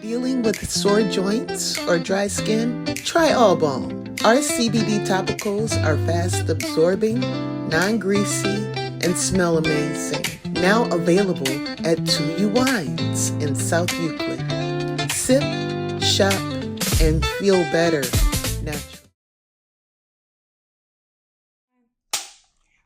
Dealing with sore joints or dry skin? Try All Balm. Our CBD topicals are fast absorbing, non-greasy, and smell amazing. Now available at 2U Wines in South Euclid. Sip, shop, and feel better naturally.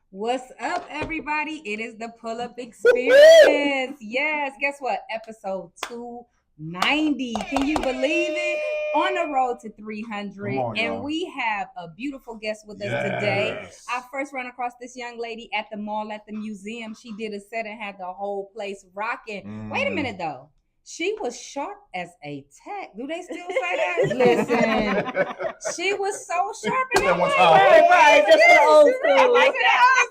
What's up, everybody? It is the Pull-Up Experience. Yes, guess what? Episode 290. Can you believe it? On the road to 300. On, and y'all. we have a beautiful guest with us today. I first ran across this young lady at the mall at the museum. She did a set and had the whole place rocking. Wait a minute, though. She was sharp as a tack. Do they still say that? Listen, she was so sharp. And I'm like, right, just the old school. I like that.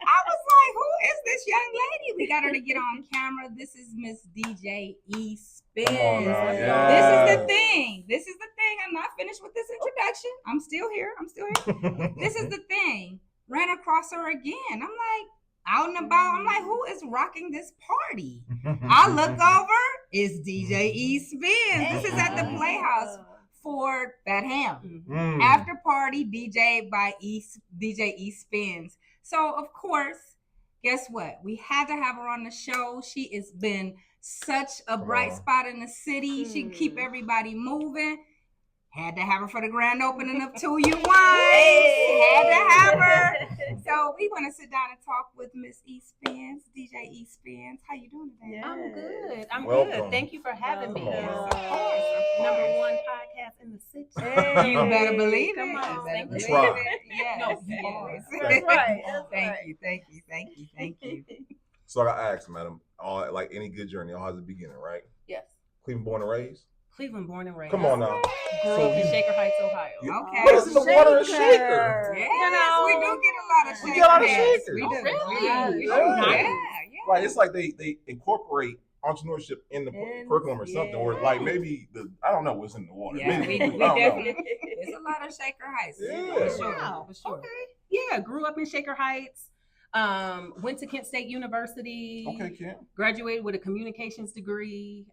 I was like, who is this young lady? We got her to get on camera. This is Miss DJ Espinz. This is the thing. I'm not finished with this introduction. I'm still here. This is the thing. Ran across her again. I'm like, out and about. I'm like, who is rocking this party? I look over. It's DJ Espinz. This is at the Playhouse for that ham. After party, DJ by DJ Espinz. So, of course, guess what? We had to have her on the show. She has been such a bright spot in the city. She keep everybody moving. Had to have her for the grand opening of 2U Wines. Had to have her. So we want to sit down and talk with Miss Espinz, DJ Espinz. How you doing today? Yes. I'm good. I'm Welcome. good. Thank you for having me. Of course. Number one podcast in the city. Hey. You better believe it. Come on. Thank you. Yes. No, you are. That's right. Thank you. So I got asked, madam, like any good journey, all has a beginning, right? Yes. Cleveland born and raised? Cleveland born and raised. Come on now. Grew up in Shaker Heights, Ohio. Okay. What is in the water in Shaker? Yes, You know, we do get a lot of Shaker. We get a lot of Yes, Shaker. we do. Oh, really? Yeah. Like it's like they incorporate entrepreneurship in the curriculum or something, or like maybe I don't know what's in the water. Yeah, Maybe, we definitely. There's a lot of Shaker Heights. Yeah. For sure. Okay. Yeah, grew up in Shaker Heights. Went to Kent State University. Okay, Kent. Graduated with a communications degree.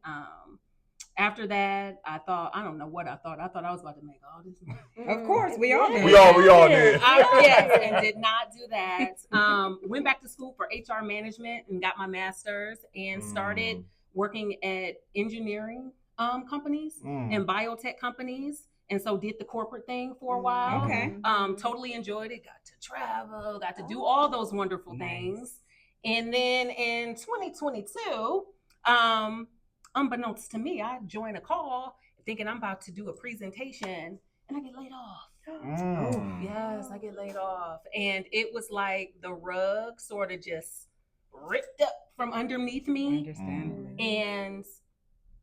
After that, I don't know what I thought. I thought I was about to make all this money. Of course, we all did. We all did. Yes, and did not do that. Went back to school for HR management and got my master's and started working at engineering companies and biotech companies. And so did the corporate thing for a while. Okay. Totally enjoyed it. Got to travel, got to do all those wonderful things. And then in 2022, unbeknownst to me, I joined a call thinking I'm about to do a presentation and I get laid off. Yes, I get laid off. And it was like the rug sort of just ripped up from underneath me. Understandably. And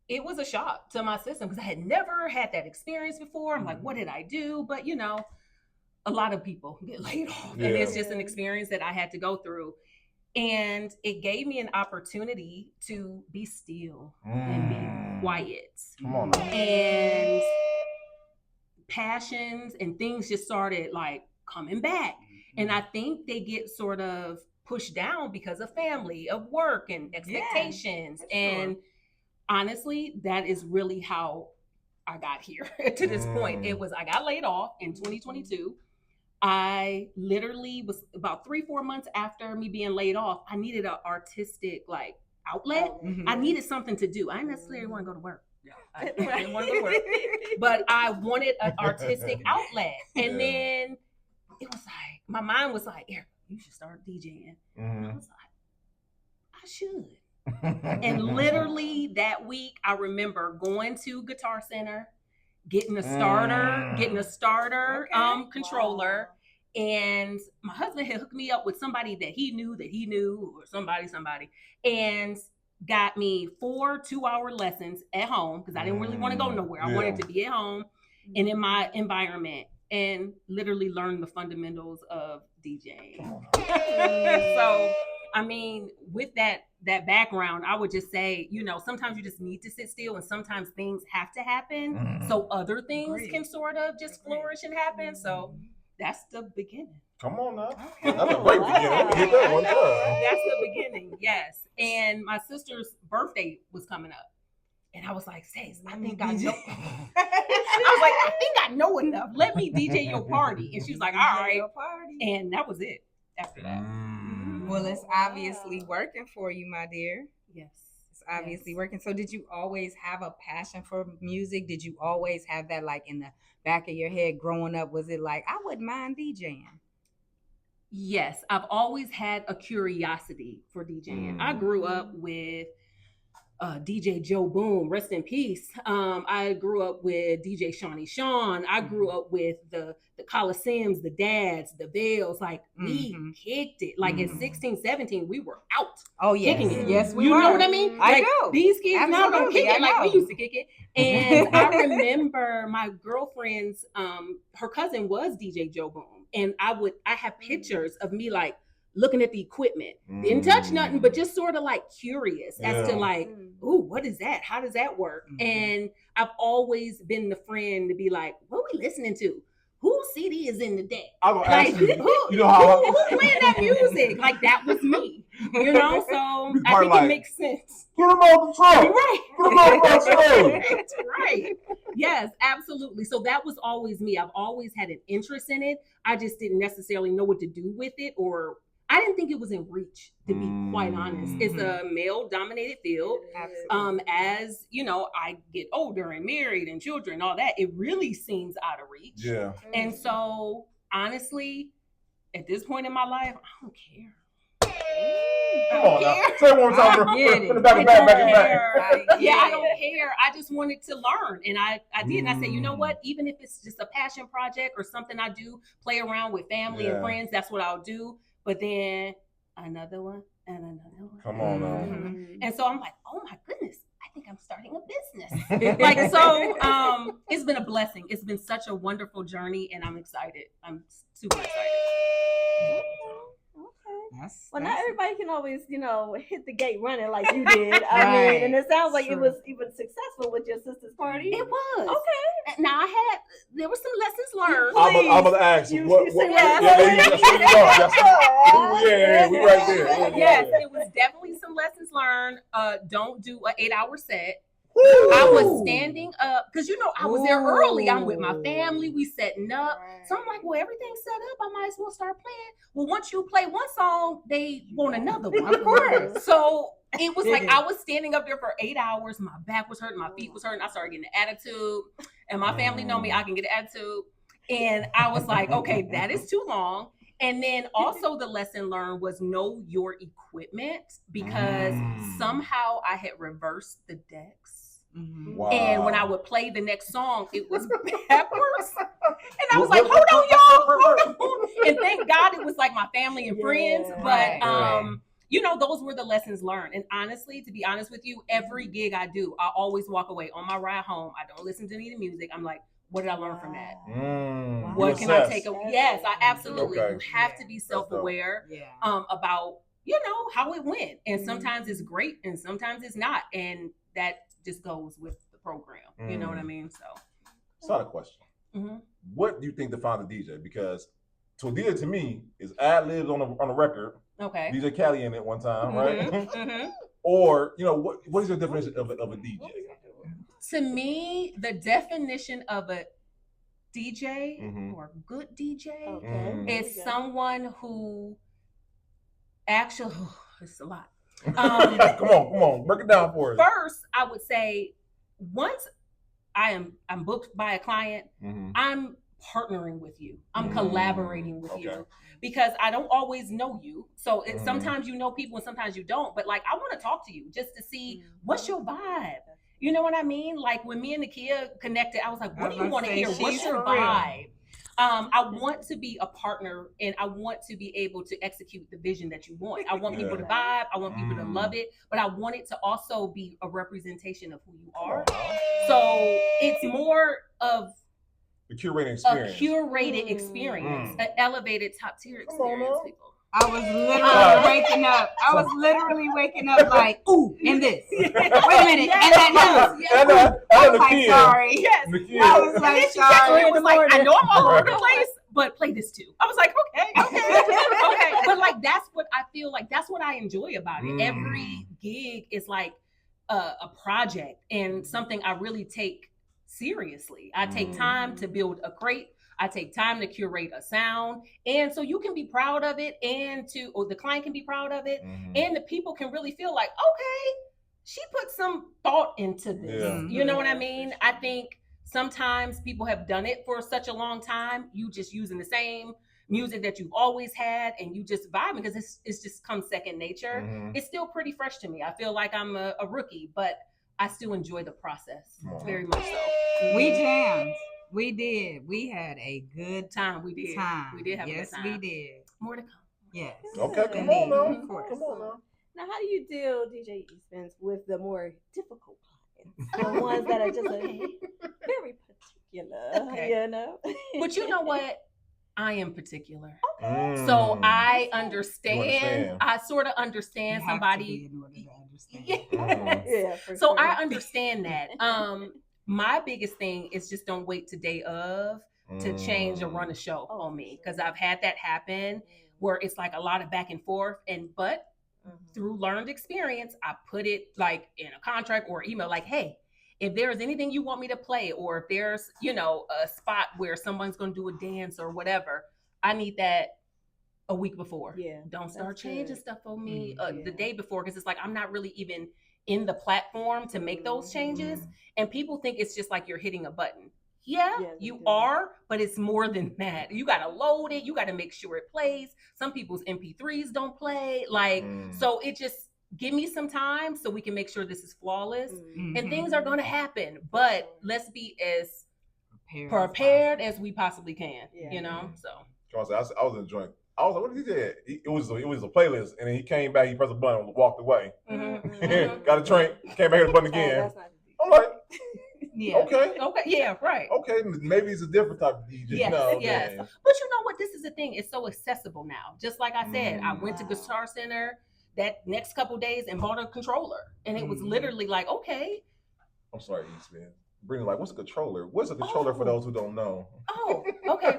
it was a shock to my system because I had never had that experience before. I'm like, what did I do? But you know, a lot of people get laid off and it's just an experience that I had to go through. And it gave me an opportunity to be still and be quiet. Come on now. And passions and things just started like coming back. And I think they get sort of pushed down because of family, of work and expectations. And honestly, that is really how I got here to this point. It was, I got laid off in 2022. I literally was about 3-4 months after me being laid off. I needed an artistic like outlet. I needed something to do. I didn't necessarily want to go to work. I didn't want to go to work, but I wanted an artistic outlet. And then it was like, my mind was like, Eric, you should start DJing. I was like, I should. And literally that week, I remember going to Guitar Center, getting a starter controller. And my husband had hooked me up with somebody that he knew, or somebody, and got me 4 2-hour lessons at home because I didn't really want to go nowhere. I wanted to be at home and in my environment and literally learn the fundamentals of DJing. So, I mean, with that background, I would just say, you know, sometimes you just need to sit still and sometimes things have to happen so other things can sort of just flourish and happen. So that's the beginning. Come on now. That's a great beginning. Hit that one time. That's the beginning, yes. And my sister's birthday was coming up. And I was like, Sis, I think I know. I was like, I think I know enough. Let me DJ your party. And she was like, all right. And that was it after that. Well, it's obviously working for you, my dear. Yes. It's obviously working. So did you always have a passion for music? Did you always have that like in the back of your head growing up? Was it like, I wouldn't mind DJing? Yes, I've always had a curiosity for DJing. I grew up with DJ Joe Boom, rest in peace. I grew up with DJ Shawnee Sean. I grew up with the Coliseums, the Dads, the Bells. Like we kicked it. Like at 16, 17, we were out. Oh yes, kicking it. yes, we you were. know what I mean? I like, do. These kids now don't kick it like we used to kick it. And I remember my girlfriend's her cousin was DJ Joe Boom, and I have pictures of me like looking at the equipment, didn't touch nothing, but just sort of like curious as to like, ooh, what is that? How does that work? And I've always been the friend to be like, what are we listening to? Whose CD is in the deck? Like, who playing that music? Like that was me, you know. So I think it makes sense. Get them on the truck. Right. Get them on the truck. That's right. Yes, absolutely. So that was always me. I've always had an interest in it. I just didn't necessarily know what to do with it, or I didn't think it was in reach, to be quite honest. It's a male-dominated field. As you know, I get older and married and children, all that, it really seems out of reach. Yeah. And so, honestly, at this point in my life, I don't care. Come on now. Say it one more time. Back. Yeah, I don't care. I just wanted to learn. And I did. And I said, you know what? Even if it's just a passion project or something I do, play around with family and friends, that's what I'll do. But then another one and another one. Come on now. And so I'm like, oh my goodness, I think I'm starting a business. Like, so it's been a blessing. It's been such a wonderful journey, and I'm excited. I'm super excited. Well, not everybody can always, hit the gate running like you did. I mean, and it sounds like it was even successful with your sister's party. It was. Okay. Now there were some lessons learned. I'm gonna ask you. What? Yeah, we right there. Yes, it was definitely some lessons learned. Don't do an 8-hour set. I was standing up because I was there early. I'm with my family. We setting up. So I'm like, well, everything's set up. I might as well start playing. Well, once you play one song, they want another one. Of course. So it was like I was standing up there for 8 hours. My back was hurting. My feet was hurting. I started getting an attitude. And my family know me. I can get an attitude. And I was like, okay, that is too long. And then also the lesson learned was know your equipment, because somehow I had reversed the decks. Wow. And when I would play the next song, it was backwards. And I was like, hold on, y'all, hold on. And thank God it was like my family and friends. But those were the lessons learned. And honestly, to be honest with you, every gig I do, I always walk away on my ride home. I don't listen to any of the music. I'm like, what did I learn from that? What can I take away? Yes, I absolutely. You have to be self-aware about, how it went. And sometimes it's great and sometimes it's not. And that just goes with the program. You know what I mean? So it's not a question. What do you think defines a DJ? Because to a DJ to me is ad-libs on a record. Okay. DJ Cali in it one time, right? Or, what is your definition of a DJ? To me, the definition of a DJ or a good DJ is someone who actually, it's a lot. Come on, break it down for us. First, I would say once I'm booked by a client, I'm partnering with you. I'm collaborating with you, because I don't always know you. So sometimes you know people and sometimes you don't. But like, I want to talk to you just to see what's your vibe. You know what I mean? Like when me and Nakia connected, I was like, what do you want to hear? What's your vibe? I want to be a partner, and I want to be able to execute the vision that you want. I want people to vibe. I want people to love it, but I want it to also be a representation of who you are. So it's more of a curated experience, an elevated top tier experience, people. I was literally waking up like, ooh, and this. Wait a minute, and that news. I was like, sorry. Yes. I was like, sorry. It was like, I know I'm all over the place, but play this too. I was like, okay. But like, that's what I feel like. That's what I enjoy about it. Every gig is like, a project and something I really take seriously. I take time to build a crate. I take time to curate a sound. And so you can be proud of it or the client can be proud of it. And the people can really feel like, okay, she put some thought into this. Yeah. You know what I mean? I think sometimes people have done it for such a long time. You just using the same music that you've always had and you just vibing because it's just come second nature. It's still pretty fresh to me. I feel like I'm a rookie, but I still enjoy the process very much so. We jammed. We did. We had a good time. We did have a good time. Yes, we did. More to come. Yes. Okay, come on now. Come on now. Now, how do you deal, DJ Espinz, with the more difficult clients? The ones that are just very particular, you know? But you know what? I am particular. Okay. So I understand. I sort of understand somebody. In order to understand. So I understand that. My biggest thing is just don't wait to day of to change or run a show on me. Because I've had that happen where it's like a lot of back and forth. But through learned experience, I put it like in a contract or email like, hey, if there's anything you want me to play, or if there's, a spot where someone's going to do a dance or whatever, I need that a week before. Yeah. Don't start changing stuff on me the day before. Because it's like, I'm not really even in the platform to make those changes. And people think it's just like you're hitting a button. Yeah, you are, but it's more than that. You got to load it. You got to make sure it plays. Some people's MP3s don't play. So it just, give me some time so we can make sure this is flawless. And things are going to happen, but let's be as prepared as we possibly can, so. I was enjoying. I was like, what did he do? It was a playlist, and then he came back, he pressed a button and walked away. Got a drink, came back, hit the button again. I'm like, okay, yeah, right. Okay, maybe it's a different type of DJ. Yes. But you know what? This is the thing. It's so accessible now. Just like I said, I went to Guitar Center that next couple days and bought a controller, and it was literally like, okay. I'm sorry, Espinz. Bring what's a controller? What's a controller for those who don't know? Oh, okay.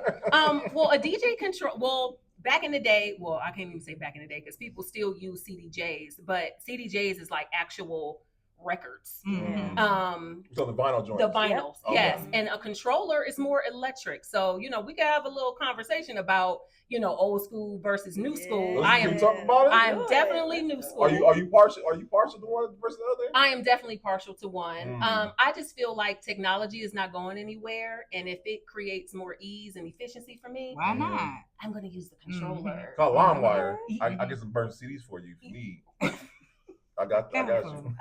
Well, a DJ control. Well, back in the day, I can't even say back in the day because people still use CDJs, but CDJs is like actual records. So the vinyl joint. The vinyls, yes. And a controller is more electric. So, we can have a little conversation about, old school versus new school. I am talking about it? I'm definitely new school. Are you partial to one versus the other? I am definitely partial to one. I just feel like technology is not going anywhere, and if it creates more ease and efficiency for me, why not? I'm going to use the controller. It's called LimeWire. I get some burnt CDs for you if you need. I got you.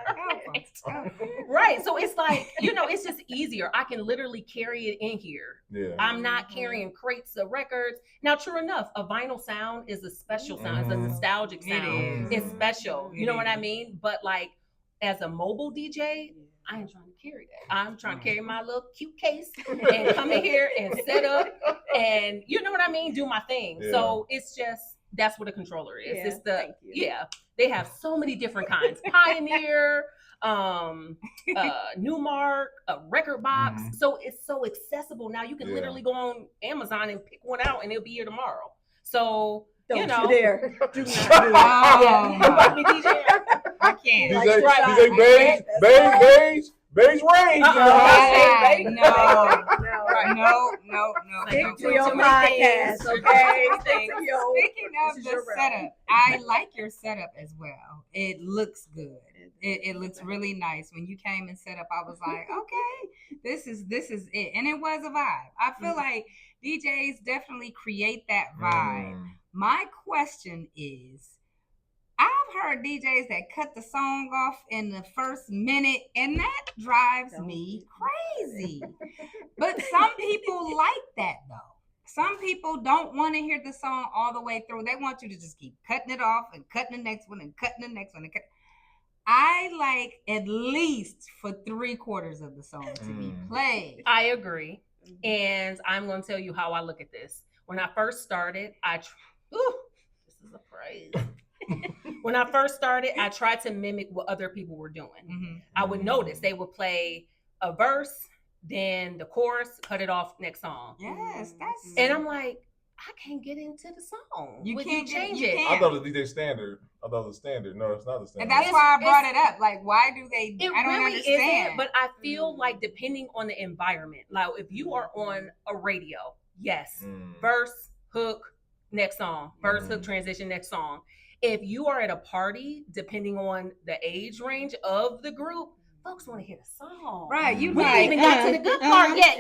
Right. So it's like, it's just easier. I can literally carry it in here. Yeah. I'm not carrying crates of records. Now, true enough, a vinyl sound is a special sound. It's a nostalgic sound. It's special. You know what I mean? But like as a mobile DJ, I ain't trying to carry that. I'm trying to carry my little cute case and come in here and set up and you know what I mean? Do my thing. Yeah. So it's just, that's what a controller is. It's they have so many different kinds. Pioneer, Newmark, a record box. So it's so accessible now. You can literally go on Amazon and pick one out and it'll be here tomorrow. So Don't you dare. Do not do that. You want me DJ? I can't. DJ beige range. No. Stick to your podcast, okay? Speaking of the setup, I like your setup as well. It looks good. It looks really nice. When you came and set up, I was like, okay, this is it. And it was a vibe. I feel like DJs definitely create that vibe. My question is, I've heard DJs that cut the song off in the first minute, and that drives me crazy. But some people like that, though. Some people don't want to hear the song all the way through. They want you to just keep cutting it off and cutting the next one and cutting the next one. I like at least for 3/4 of the song to be played. I agree. And I'm going to tell you how I look at this. When I first started, this is a phrase. When I first started, I tried to mimic what other people were doing. I would notice they would play a verse, then the chorus, cut it off, next song. Yes, and I'm like, I can't get into the song. You can't change it. I thought it was DJ standard. I thought it was standard. No, it's not the standard. And that's why I brought it up. Like, why do they? I don't really understand. Isn't, but I feel like depending on the environment, like if you are on a radio, yes, verse, hook, next song, verse, hook, transition, next song. If you are at a party, depending on the age range of the group, folks want to hear the song. Right. You we ain't even got to the good part yet.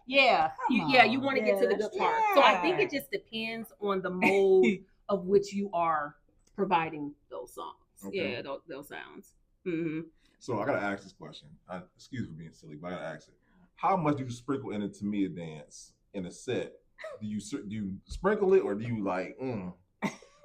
Yeah. You want to get to the good part. So I think it just depends on the mode of which you are providing those songs. Okay. Yeah, those sounds. Mm-hmm. So I got to ask this question. Excuse me for being silly, but I got to ask it. How much do you sprinkle in a Tamia dance in a set? Do you sprinkle it or do you like,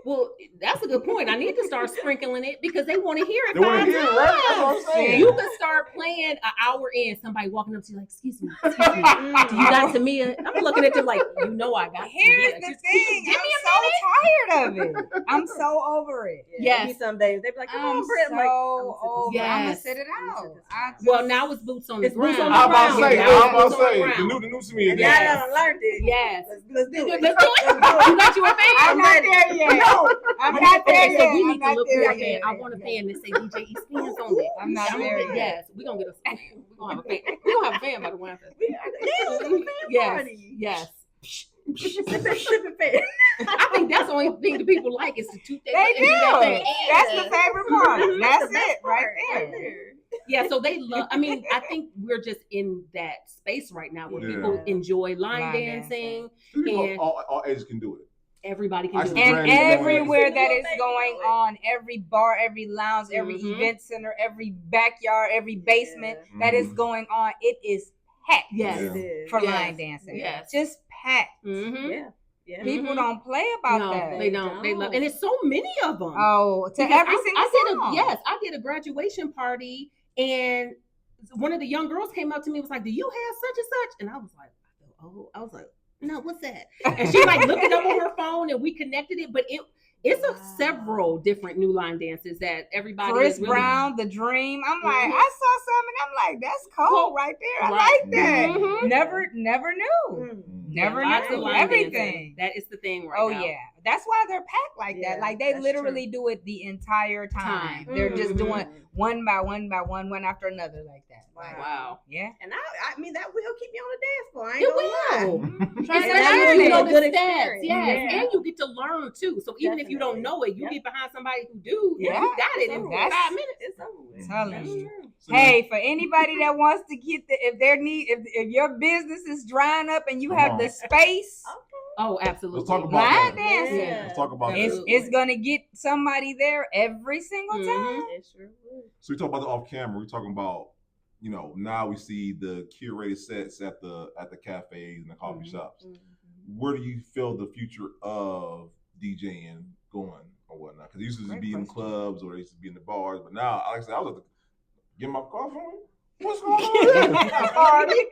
Well, that's a good point. I need to start sprinkling it because they want to hear it. They want to hear it, right? That's what I'm saying. You can start playing an hour in, somebody walking up to you like, excuse me. Do you got Tamia? I'm looking at them like, I got Here's Tamia. the thing. I'm so tired of it. I'm so over it. Yes. Some days they be like, come on, Britt. I'm over. I'm going to sit it out. Well, now it's boots on the ground. I'm about to say, the new Tamia dance. Yeah, I learned it. Yes. Let's do it. You got your fan? I'm not there yet. I'm not there yet. So we need to look for a fan. I want a fan that say DJ Espinz on it. I'm not there yet. Yes, we're gonna get a fan. We're gonna have a fan. We're gonna have a fan by the way. Yes. I think that's the only thing the people like is the two things. They do. That's the favorite part. That's it right there. Yeah, so they love. I mean, I think we're just in that space right now where people enjoy line dancing, and all ages can do it. Everybody can do it. And everywhere that is going on, every bar, every lounge, every event center, every backyard, every basement that is going on, it is packed. Yes, for line dancing. Yes, just packed. Yeah. People don't play about that. They don't. They love, and it's so many of them. Oh, to every single song. I did a graduation party, and one of the young girls came up to me and was like, "Do you have such and such?" And I was like, no, what's that? And she like looked it up on her phone and we connected it, but it's several different new line dances that everybody Chris Brown, The Dream. I'm like, I saw some and I'm like, that's cold right there. I like that. Mm-hmm. Never knew. Never knew everything. Dancing. That is the thing now. Oh yeah. That's why they're packed like that. Like they literally do it the entire time. They're just doing one by one after another like that. Wow. Yeah. And I mean that will keep me on the dance floor. I It ain't will. Especially you know good the steps. experience. Yes. And you get to learn too. So even if you don't know it, you get behind somebody who do. You got it in 5 minutes. It's over with. Telling you. Hey, for anybody that wants to get if your business is drying up and you have the space. Oh, absolutely. Let's talk about line dancing. Let's talk about it's gonna get somebody there every single time. It sure will. So we talk about the off camera. We're talking about, now we see the curated sets at the cafes and the coffee shops. Where do you feel the future of DJing going or whatnot? Because it used to be in clubs or it used to be in the bars, but now, like I said, I was at get my coffee. What's going on? Party.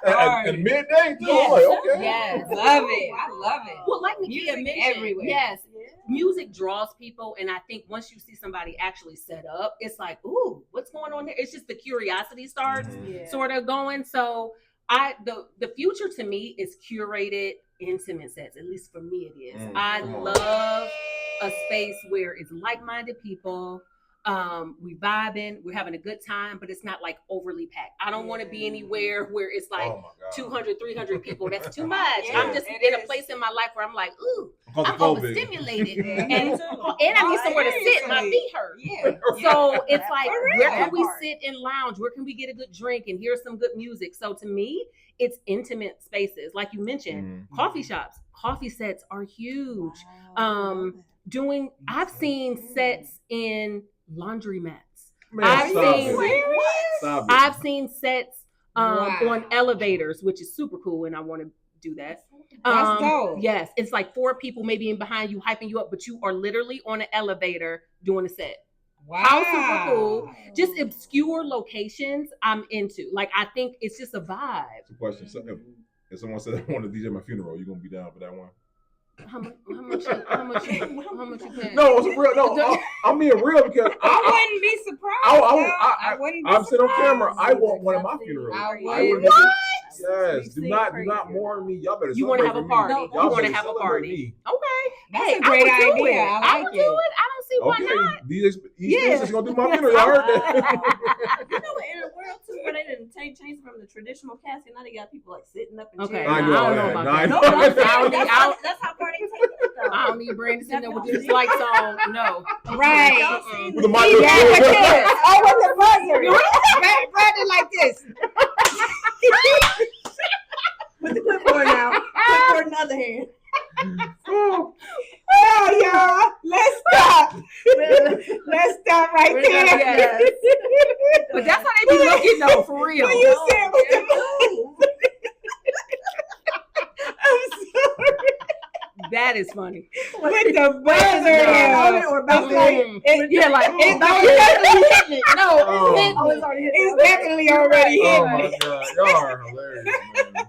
At midday too. Yes. Like, okay. Yes. Love it. I love it. Well, like Nakia mentioned, everywhere. Yes. Music draws people, and I think once you see somebody actually set up, it's like, ooh, what's going on there? It's just the curiosity starts sort of going. So the future to me is curated intimate sets. At least for me, it is. I love a space where it's like-minded people. We vibing, we're having a good time, but it's not like overly packed. I don't want to be anywhere where it's like 200, 300 people. That's too much. I'm just in a place in my life where I'm like, ooh, I'm overstimulated, and I need somewhere to sit. My feet hurt. So it's like, where can we sit and lounge? Where can we get a good drink and hear some good music? So to me, it's intimate spaces, like you mentioned. Coffee shops, coffee sets are huge. I've seen sets in laundromats. I've seen sets on elevators, which is super cool, and I want to do that. That's dope. Yes, it's like 4 people maybe in behind you, hyping you up, but you are literally on an elevator doing a set. Wow, how super cool! Just obscure locations, I'm into. Like, I think it's just a vibe. It's a question. So if someone said I want to DJ my funeral, you gonna be down for that one? How much you paying? No, it's real. No, I'm being real because I wouldn't be surprised. I wouldn't be surprised. I'm sitting on camera. I want one of my funerals. What? Yes. Do not mourn me. Y'all better. You want to have a party. You want to have a party. Okay. That's a great idea. I would do it. I don't see why not. These is gonna do my funeral. Y'all heard that? You know, in a world too where they didn't change from the traditional casket, now they got people like sitting up and chairs. I don't know about that. That's how far they take it though. I don't need Brandon sitting there with these lights on. No. Right. With the microphone. Oh, with the buzzer. Brandon like this. With the clipboard now. Clipboard in the other hand. Oh, y'all. Let's stop. Let's stop right there. Yes. But that's how they be looking though, for real. When you said with the I'm sorry. That is funny. With the buzzer or about it's like, yeah, like it's definitely hitting it. No, it's definitely already Oh hitting my it. God, y'all are hilarious, man.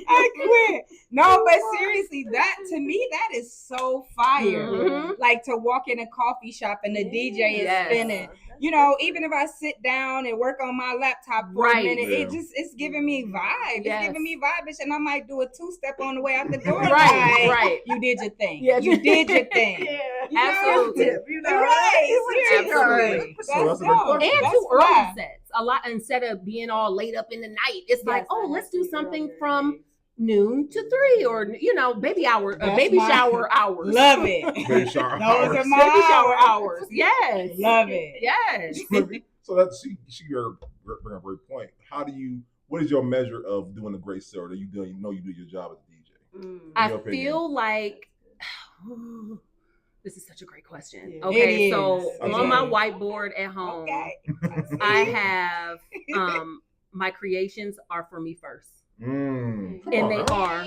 I quit. No, but seriously, that to me, that is so fire. Mm-hmm. Like to walk in a coffee shop and the DJ is spinning. You know, even if I sit down and work on my laptop for a minute, it's giving me vibe. It's giving me vibe, and I might do a 2-step on the way out the door. Right. You did your thing. Yeah, you did your thing. Absolutely. Right. That's dope. And two early sets. A lot instead of being all late up in the night. It's like, let's do something from noon to 3, or baby shower hours. Love it. Baby shower Those are my baby shower hours. Yes. Love it. Yes. So that's she bring a great point. What is your measure of doing a great set, or do you do your job as a DJ? I feel like this is such a great question. Yeah, okay, so on my whiteboard at home, I have my creations are for me first. And they are.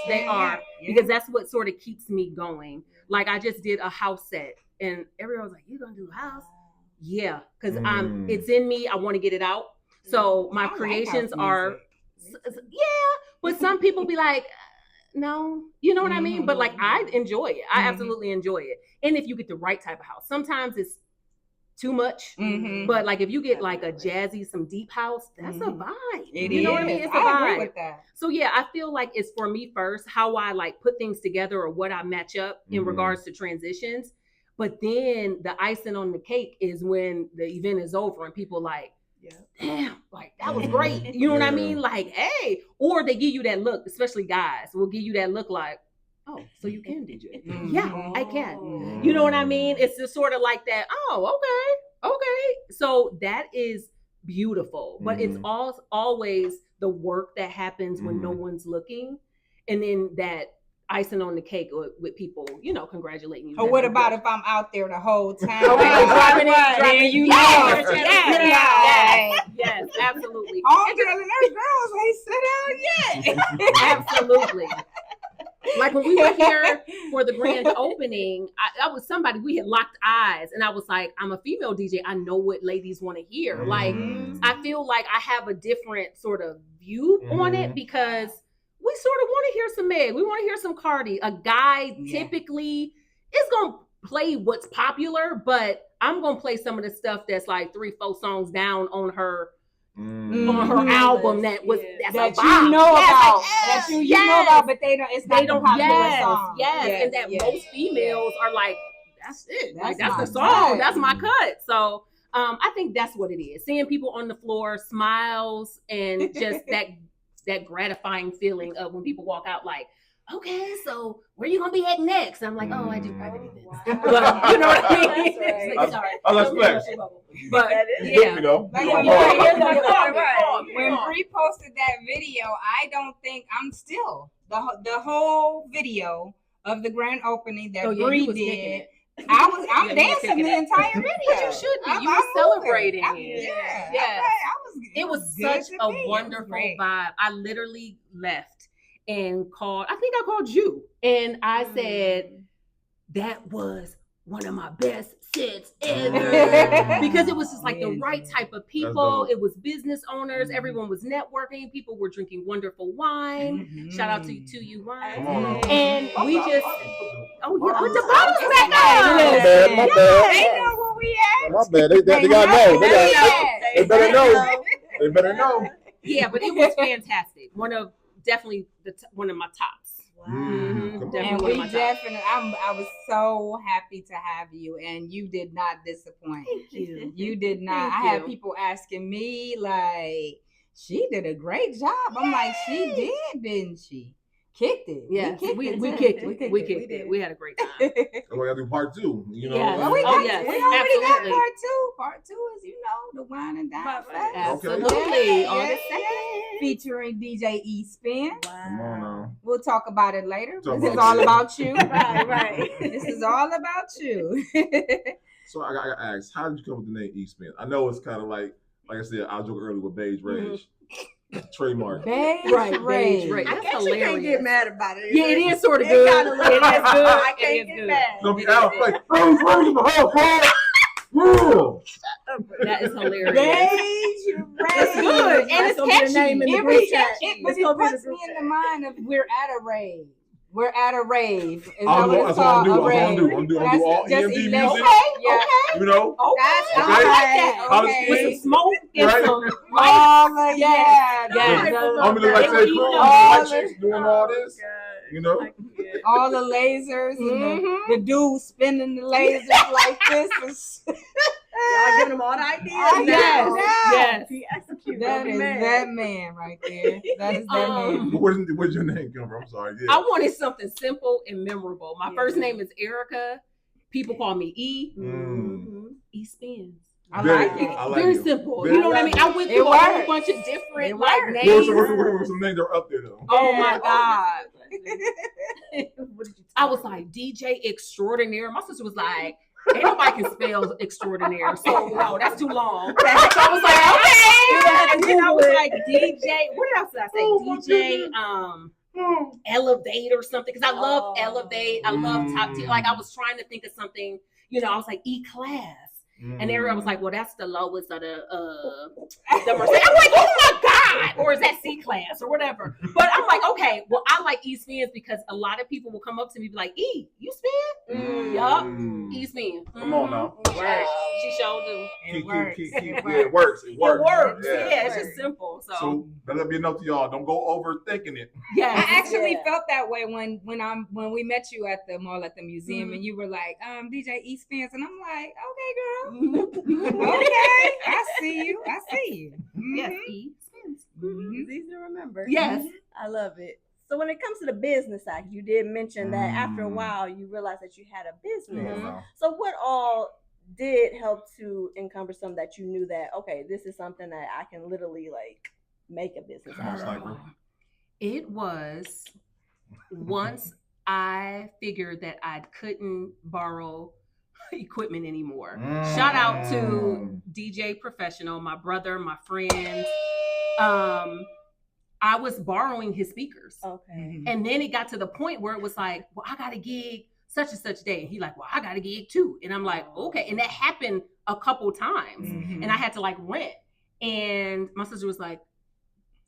They are. Because that's what sort of keeps me going. Like I just did a house set and everyone was like, "You gonna do a house?" Yeah, because it's in me. I want to get it out. So my creations are but some people be like, no, you know what I mean? But like I enjoy it. I absolutely enjoy it. And if you get the right type of house, sometimes it's too much. But like if you get like a jazzy, some deep house, that's a vibe. You know what I mean? It's a vibe. I agree with that. So yeah, I feel like it's for me first, how I like put things together or what I match up in regards to transitions. But then the icing on the cake is when the event is over and people like, damn, like that was great. You know what I mean? Like, hey, or they give you that look, especially guys will give you that look like, oh, so you can DJ. Yeah, I can. You know what I mean? It's just sort of like that, oh, okay. So that is beautiful. But it's always the work that happens when no one's looking. And then that icing on the cake with people, congratulating you. Or what about if I'm out there the whole time? Driving you Yes, absolutely. All those girls ain't sit down yet. Absolutely. Like when we were here for the grand opening, I was somebody, we had locked eyes and I was like, I'm a female DJ. I know what ladies want to hear. Like, I feel like I have a different sort of view on it because we sort of want to hear some Meg. We want to hear some Cardi. A guy typically is going to play what's popular, but I'm going to play some of the stuff that's like 3-4 songs down on her album that's a vibe. You know about. That you know about, but they don't. It's not the popular song. Yes, and that most females are like, that's it. That's the song. Cut. That's my cut. So I think that's what it is. Seeing people on the floor, smiles, and just that gratifying feeling of when people walk out like, okay, so where you gonna be at next? I'm like, I do private events. But you know what I mean? That's right. Let's flex. But When Bree posted that video, I don't think I'm still the whole video of the grand opening that Bree did. I'm dancing the entire video. But you should be. You were celebrating. It was such a wonderful vibe. I literally left and called. I think I called you, and I said that was one of my best sets ever because it was just like the right type of people. It was business owners. Everyone was networking. People were drinking wonderful wine. Shout out to you, wine. And we just put the bottles back up. My bad. They know where we at. My bad. They gotta know. They better know. They better know. Yeah, but it was fantastic. Definitely one of my tops. Wow. And we definitely, I was so happy to have you, and you did not disappoint. Thank you. You did not. I had people asking me, like, she did a great job. I'm like, she did, didn't she? Kicked it. Yeah, we kicked it. We had a great time. We gotta do part 2. You know, yes. we already Absolutely. got part 2. Part 2 is, the Wine and Dine Fest. Absolutely. Yeah, August 2nd, featuring DJ Espinz. Wow. Come on now. We'll talk about it later. This is all about you. Right. This is all about you. So I got asked, how did you come with the name Espinz? I know it's kind of like I said, I joked earlier with Beige Rage. Trademark. Beige Rage. That's guess hilarious. you can't get mad about it. Yeah, it is sort of good. It is good. I can't get mad. Don't be out like, that is hilarious. Beige Rage. That's good. And it's catchy. It puts me in the mind of we're at a rave. We're at a rave. Is I'm that what it's called? I'm gonna do all just EMD music. Yeah. You know? That's Okay. I like that. Okay. With some smoke and Right. some All yes. yes. I'm gonna look like Ted Cruz, all white chicks doing all this. You know? All the lasers and the dude spinning the lasers like this. Y'all giving them all the ideas. Yes. He executes. That is that man right there. That is that man. Where's your name come from? I'm sorry. Yeah. I wanted something simple and memorable. My first name is Erica. People call me E. Espinz. I like it. Very simple. Very you know what I mean? I went through a whole bunch of different names. What's some names that are up there though? Oh my God. I was like, DJ Extraordinaire. My sister was like, ain't nobody can spell extraordinaire. So no, that's too long. So I was like, okay. And then I was like, DJ, what else did I say? DJ Elevate or something. Because I love Elevate. I love Top 10. Like I was trying to think of something, I was like, E-Class. And everyone was like, well, that's the lowest of the Mercedes. I'm like, oh my God! Or is that C-Class or whatever? But I'm like, okay, well, I like Espinz because a lot of people will come up to me and be like, E, you spin? Yup. Espinz. Come on now. Right. She showed them. It works. It works. Yeah, it's just simple. So let me know to y'all. Don't go overthinking it. Yeah. I actually felt that way when we met you at the mall at the museum and you were like, DJ Espinz, and I'm like, okay, girl. Okay, I see you. Yes, Espinz. It's easy to remember. Yes. I love it. So when it comes to the business side, you did mention that after a while you realized that you had a business. So what all did help to encumber some that you knew that, okay, this is something that I can literally like make a business out of? It was once I figured that I couldn't borrow equipment anymore. Shout out to DJ Professional, my brother, my friend. I was borrowing his speakers. Okay. And then it got to the point where it was like, well, I got a gig such and such day. And he like, well, I got a gig too. And I'm like, okay. And that happened a couple times. And I had to like rent. And my sister was like,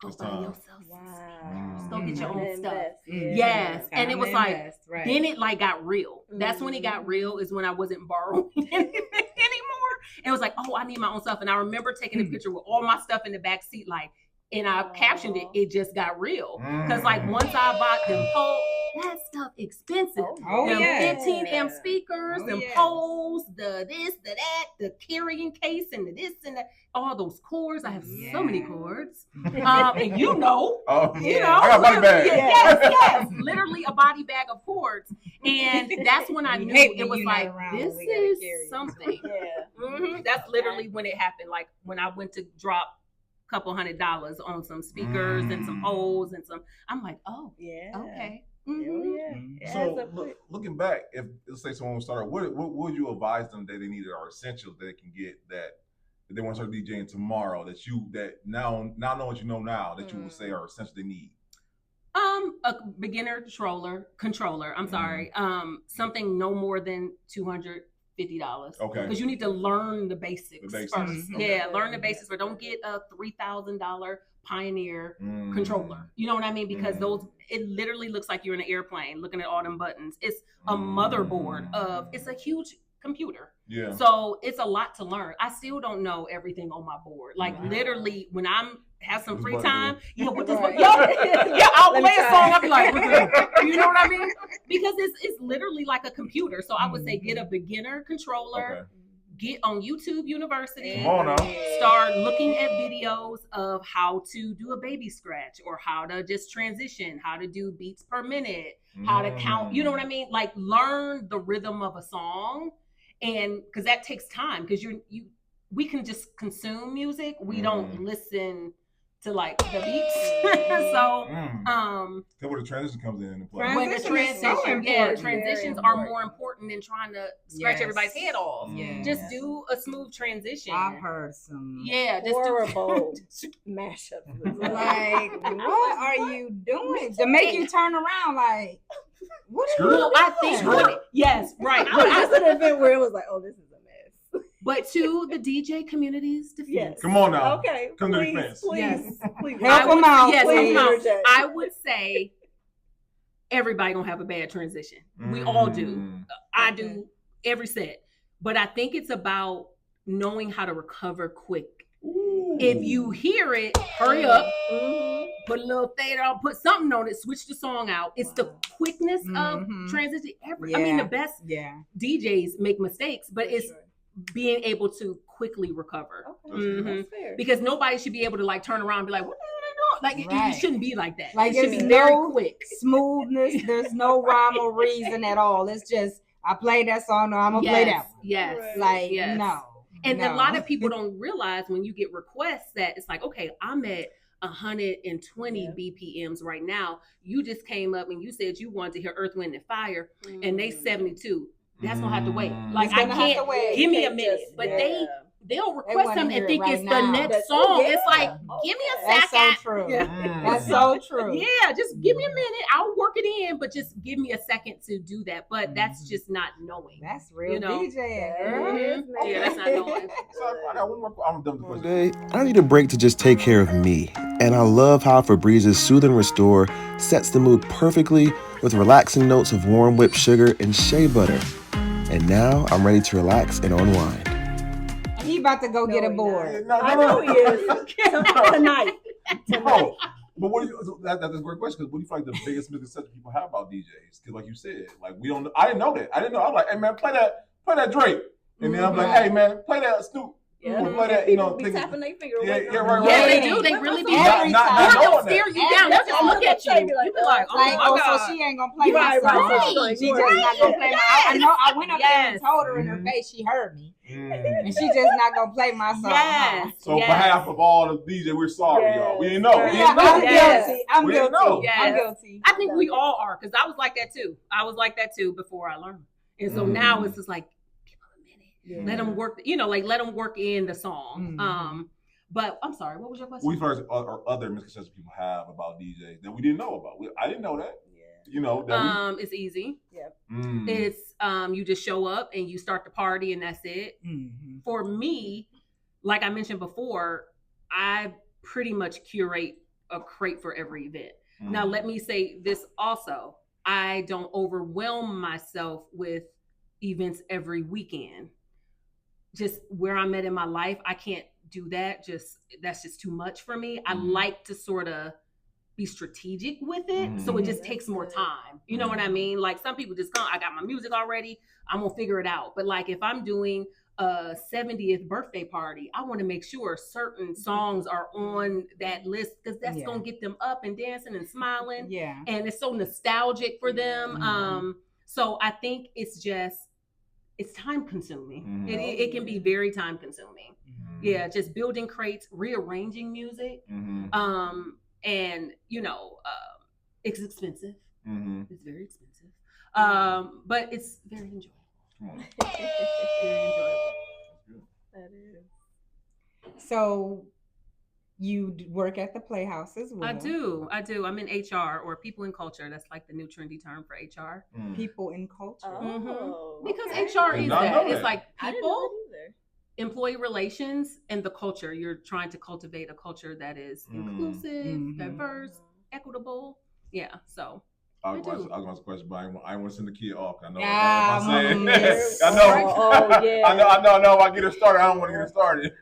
go buy yourself. Wow. Go get your own stuff. Yes. And it was like, then it like got real. That's when it got real, is when I wasn't borrowing anything anymore. And it was like, oh, I need my own stuff. And I remember taking a picture with all my stuff in the back seat, like, and I captioned it, it just got real. Because like once I bought them poles, that stuff expensive. Them 15 amp speakers, them poles, the this, the that, the carrying case, and the this and that, all those cords. I have so many cords. And you know, I got a body bag. Yes, literally a body bag of cords. And that's when I knew it was like, this is something. That's literally when it happened. Like when I went to drop couple $100 on some speakers and some poles and some, I'm like, oh, okay. So looking back, if let's say someone started, what would you advise them that they needed or essentials that they can get that if they want to start DJing tomorrow, that now knowing what you know now that you would say are essentials they need? A beginner controller. I'm sorry. Something no more than $250. Okay. Because you need to learn the basics first. Okay. Yeah, learn the basics, but don't get a $3,000 Pioneer controller. You know what I mean? Because it literally looks like you're in an airplane looking at all them buttons. It's a motherboard it's a huge computer. Yeah. So it's a lot to learn. I still don't know everything on my board. Like literally when I'm have some free time. Yeah, with this, Right. yeah, I'll Let play me a try. song. I'll be like, you know what I mean? Because it's literally like a computer. So I would say get a beginner controller. Get on YouTube University. Come on now. Start looking at videos of how to do a baby scratch or how to just transition, how to do beats per minute, how to count. You know what I mean? Like learn the rhythm of a song, and because that takes time. Because we can just consume music. We don't listen to like the beats. So that's where the transition comes in play. When the transitions are more important than trying to scratch everybody's head off. Just do a smooth transition. I've heard some horrible mashups. Like, what are you doing to make you turn around? Like, what are you doing? I think yes, right. I was at an event where it was like, oh, this is a mess. But to the DJ community's defense. Yes. Come on now. Okay. Come to defense. Please. Help them out. Yes, please. I would say everybody gonna have a bad transition. We all do. I do every set. But I think it's about knowing how to recover quick. Ooh. If you hear it, hurry up, put a little fader on, put something on it, switch the song out. It's the quickness of transition. I mean, the best DJs make mistakes, but it's being able to quickly recover. Okay. That's fair. Because nobody should be able to like turn around and be like, what the heck? Like it shouldn't be like that. Like it should there's be very no quick. Smoothness. There's no rhyme or reason at all. It's just I played that song, no, I'm gonna play that one. Yes. Like no. And a lot of people don't realize when you get requests that it's like, okay, I'm at 120 BPMs right now. You just came up and you said you wanted to hear Earth, Wind, and Fire, and they 72. That's gonna have to wait. Like I can't give me a minute, but they'll request something and think it's the next song. It's like, give me a second. That's so true. That's so true. Yeah, just give me a minute. I'll work it in, but just give me a second to do that. But that's just not knowing. That's real, you know? DJ. Yeah, that's not knowing. I got one more. I'm done with One day, I need a break to just take care of me. And I love how Febrez's Soothe and Restore sets the mood perfectly with relaxing notes of warm whipped sugar and shea butter. And now I'm ready to relax and unwind. He about to go get a board. I know he is. Tonight. No. But what do you, that's a great question, because what do you feel like the biggest misconception people have about DJs? Because like you said, like we don't. I didn't know that. I was like, hey man, play that Drake, and then I'm like, hey man, play that Snoop. Yeah. Or play that, people be tapping their finger. Right. Yeah, they do. They really be. Every time. They'll stare you down. They'll just look at you. You be like, oh my God. So she ain't gonna play my song. She just not gonna play my. I know. I went up there and told her in her face she heard me, and she just not gonna play my song. Yes. So on behalf of all the DJs, we're sorry, y'all. We didn't know. Yeah, I'm guilty. I'm guilty. Yes. I'm guilty. I think we all are, because I was like that too. I was like that too before I learned, and so now it's just like. Let them work, let them work in the song. But I'm sorry, what was your question? We've heard other misconceptions people have about DJs that we didn't know about. I didn't know that. Yeah. It's easy. Yep. It's you just show up and you start the party and that's it. For me, like I mentioned before, I pretty much curate a crate for every event. Now, let me say this also. I don't overwhelm myself with events every weekend. Just where I'm at in my life, I can't do that. That's just too much for me. I like to sort of be strategic with it, so it just takes more time. You know what I mean? Like some people just come, I got my music already, I'm gonna figure it out. But like if I'm doing a 70th birthday party, I want to make sure certain songs are on that list, because that's gonna get them up and dancing and smiling. Yeah, and it's so nostalgic for them. So I think it's time consuming. It can be very time consuming. Yeah, just building crates, rearranging music. And it's expensive. It's very expensive. But it's very enjoyable. Very enjoyable. That is. So you work at the Playhouse as well. I do. I'm in HR, or people in culture. That's like the new trendy term for HR. People in culture. Because HR is that. It's like I didn't people, know that either. employee relations, and the culture. You're trying to cultivate a culture that is inclusive, diverse, equitable. Yeah. So I was going to ask a question, but I didn't want to send the kid off. I know. I know. I get her started. I don't want to get her started.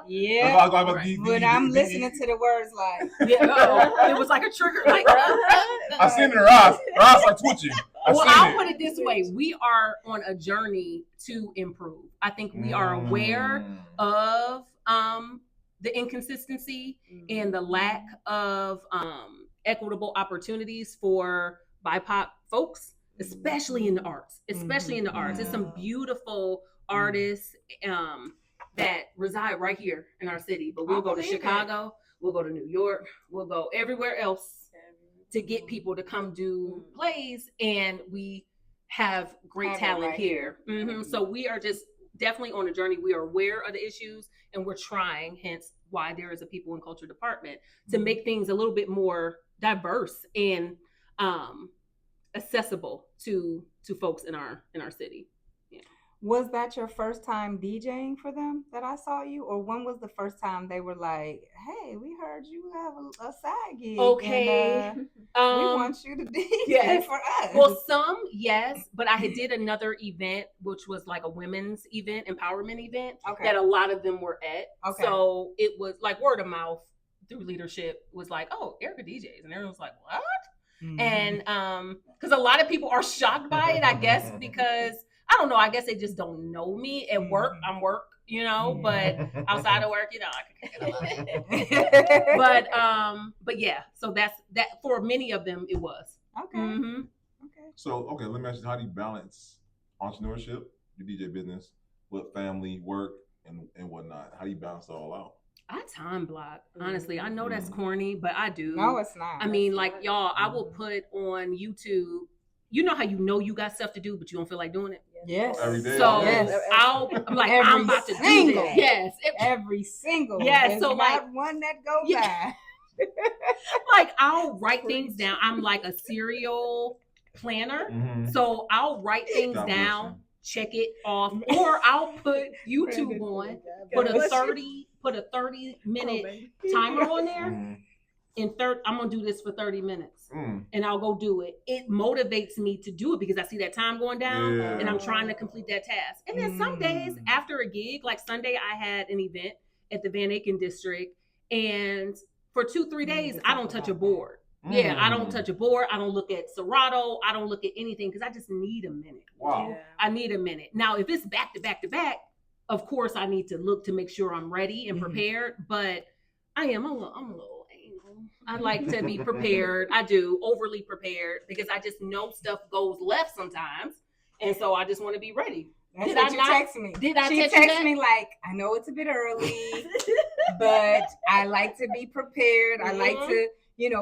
Yeah. But I'm listening to the words like, it was like a trigger. Like, I seen it in her eyes. Her eyes are twitching. I'll put it this way: we are on a journey to improve. I think we are aware of the inconsistency and the lack of equitable opportunities for BIPOC folks, especially in the arts. There's some beautiful artists that reside right here in our city, but we'll go to Chicago, we'll go to New York, we'll go everywhere else to get people to come do plays, and we have great talent here. So we are just definitely on a journey. We are aware of the issues, and we're trying, hence why there is a people and culture department, to make things a little bit more diverse and accessible to folks in our city. Yeah. Was that your first time DJing for them that I saw you, or when was the first time they were like, "Hey, we heard you have a side gig. Okay, and, we want you to DJ for us"? Well, some yes, but I had did another event which was like a women's event, empowerment event that a lot of them were at. So it was like word of mouth through leadership was like, "Oh, Erica DJs," and everyone was like, "What?" And because a lot of people are shocked by it, I guess, because I don't know. I guess they just don't know me at work. I'm work, but outside of work, I can kick it up. But yeah, so that's that for many of them, it was. Okay. So, let me ask you, how do you balance entrepreneurship, your DJ business, with family, work, and whatnot? How do you balance it all out? I time block, honestly. I know that's corny, but I do. No, it's not. I mean, like, y'all, I will put on YouTube. You know how you got stuff to do, but you don't feel like doing it? Yes. Every day. So I'm like, I'm about to do this. Yes. Every single. Yes. So not one that goes by. Like, I'll write things down. I'm like a serial planner. So I'll write things down, check it off, or I'll put YouTube on, put a 30-minute timer on there. I'm gonna do this for 30 minutes, and I'll go do it. It motivates me to do it because I see that time going down, and I'm trying to complete that task. And then some days after a gig, like Sunday, I had an event at the Van Aken district, and for 2-3 days, I don't touch a board. Yeah, I don't touch a board. I don't look at Serato. I don't look at anything because I just need a minute. Wow. I need a minute. Now, if it's back to back to back, of course, I need to look to make sure I'm ready and prepared. But I'm a little anal. I like to be prepared. I do, overly prepared, because I just know stuff goes left sometimes. And so I just want to be ready. That's what you text me. She text me like, I know it's a bit early, but I like to be prepared. I like to,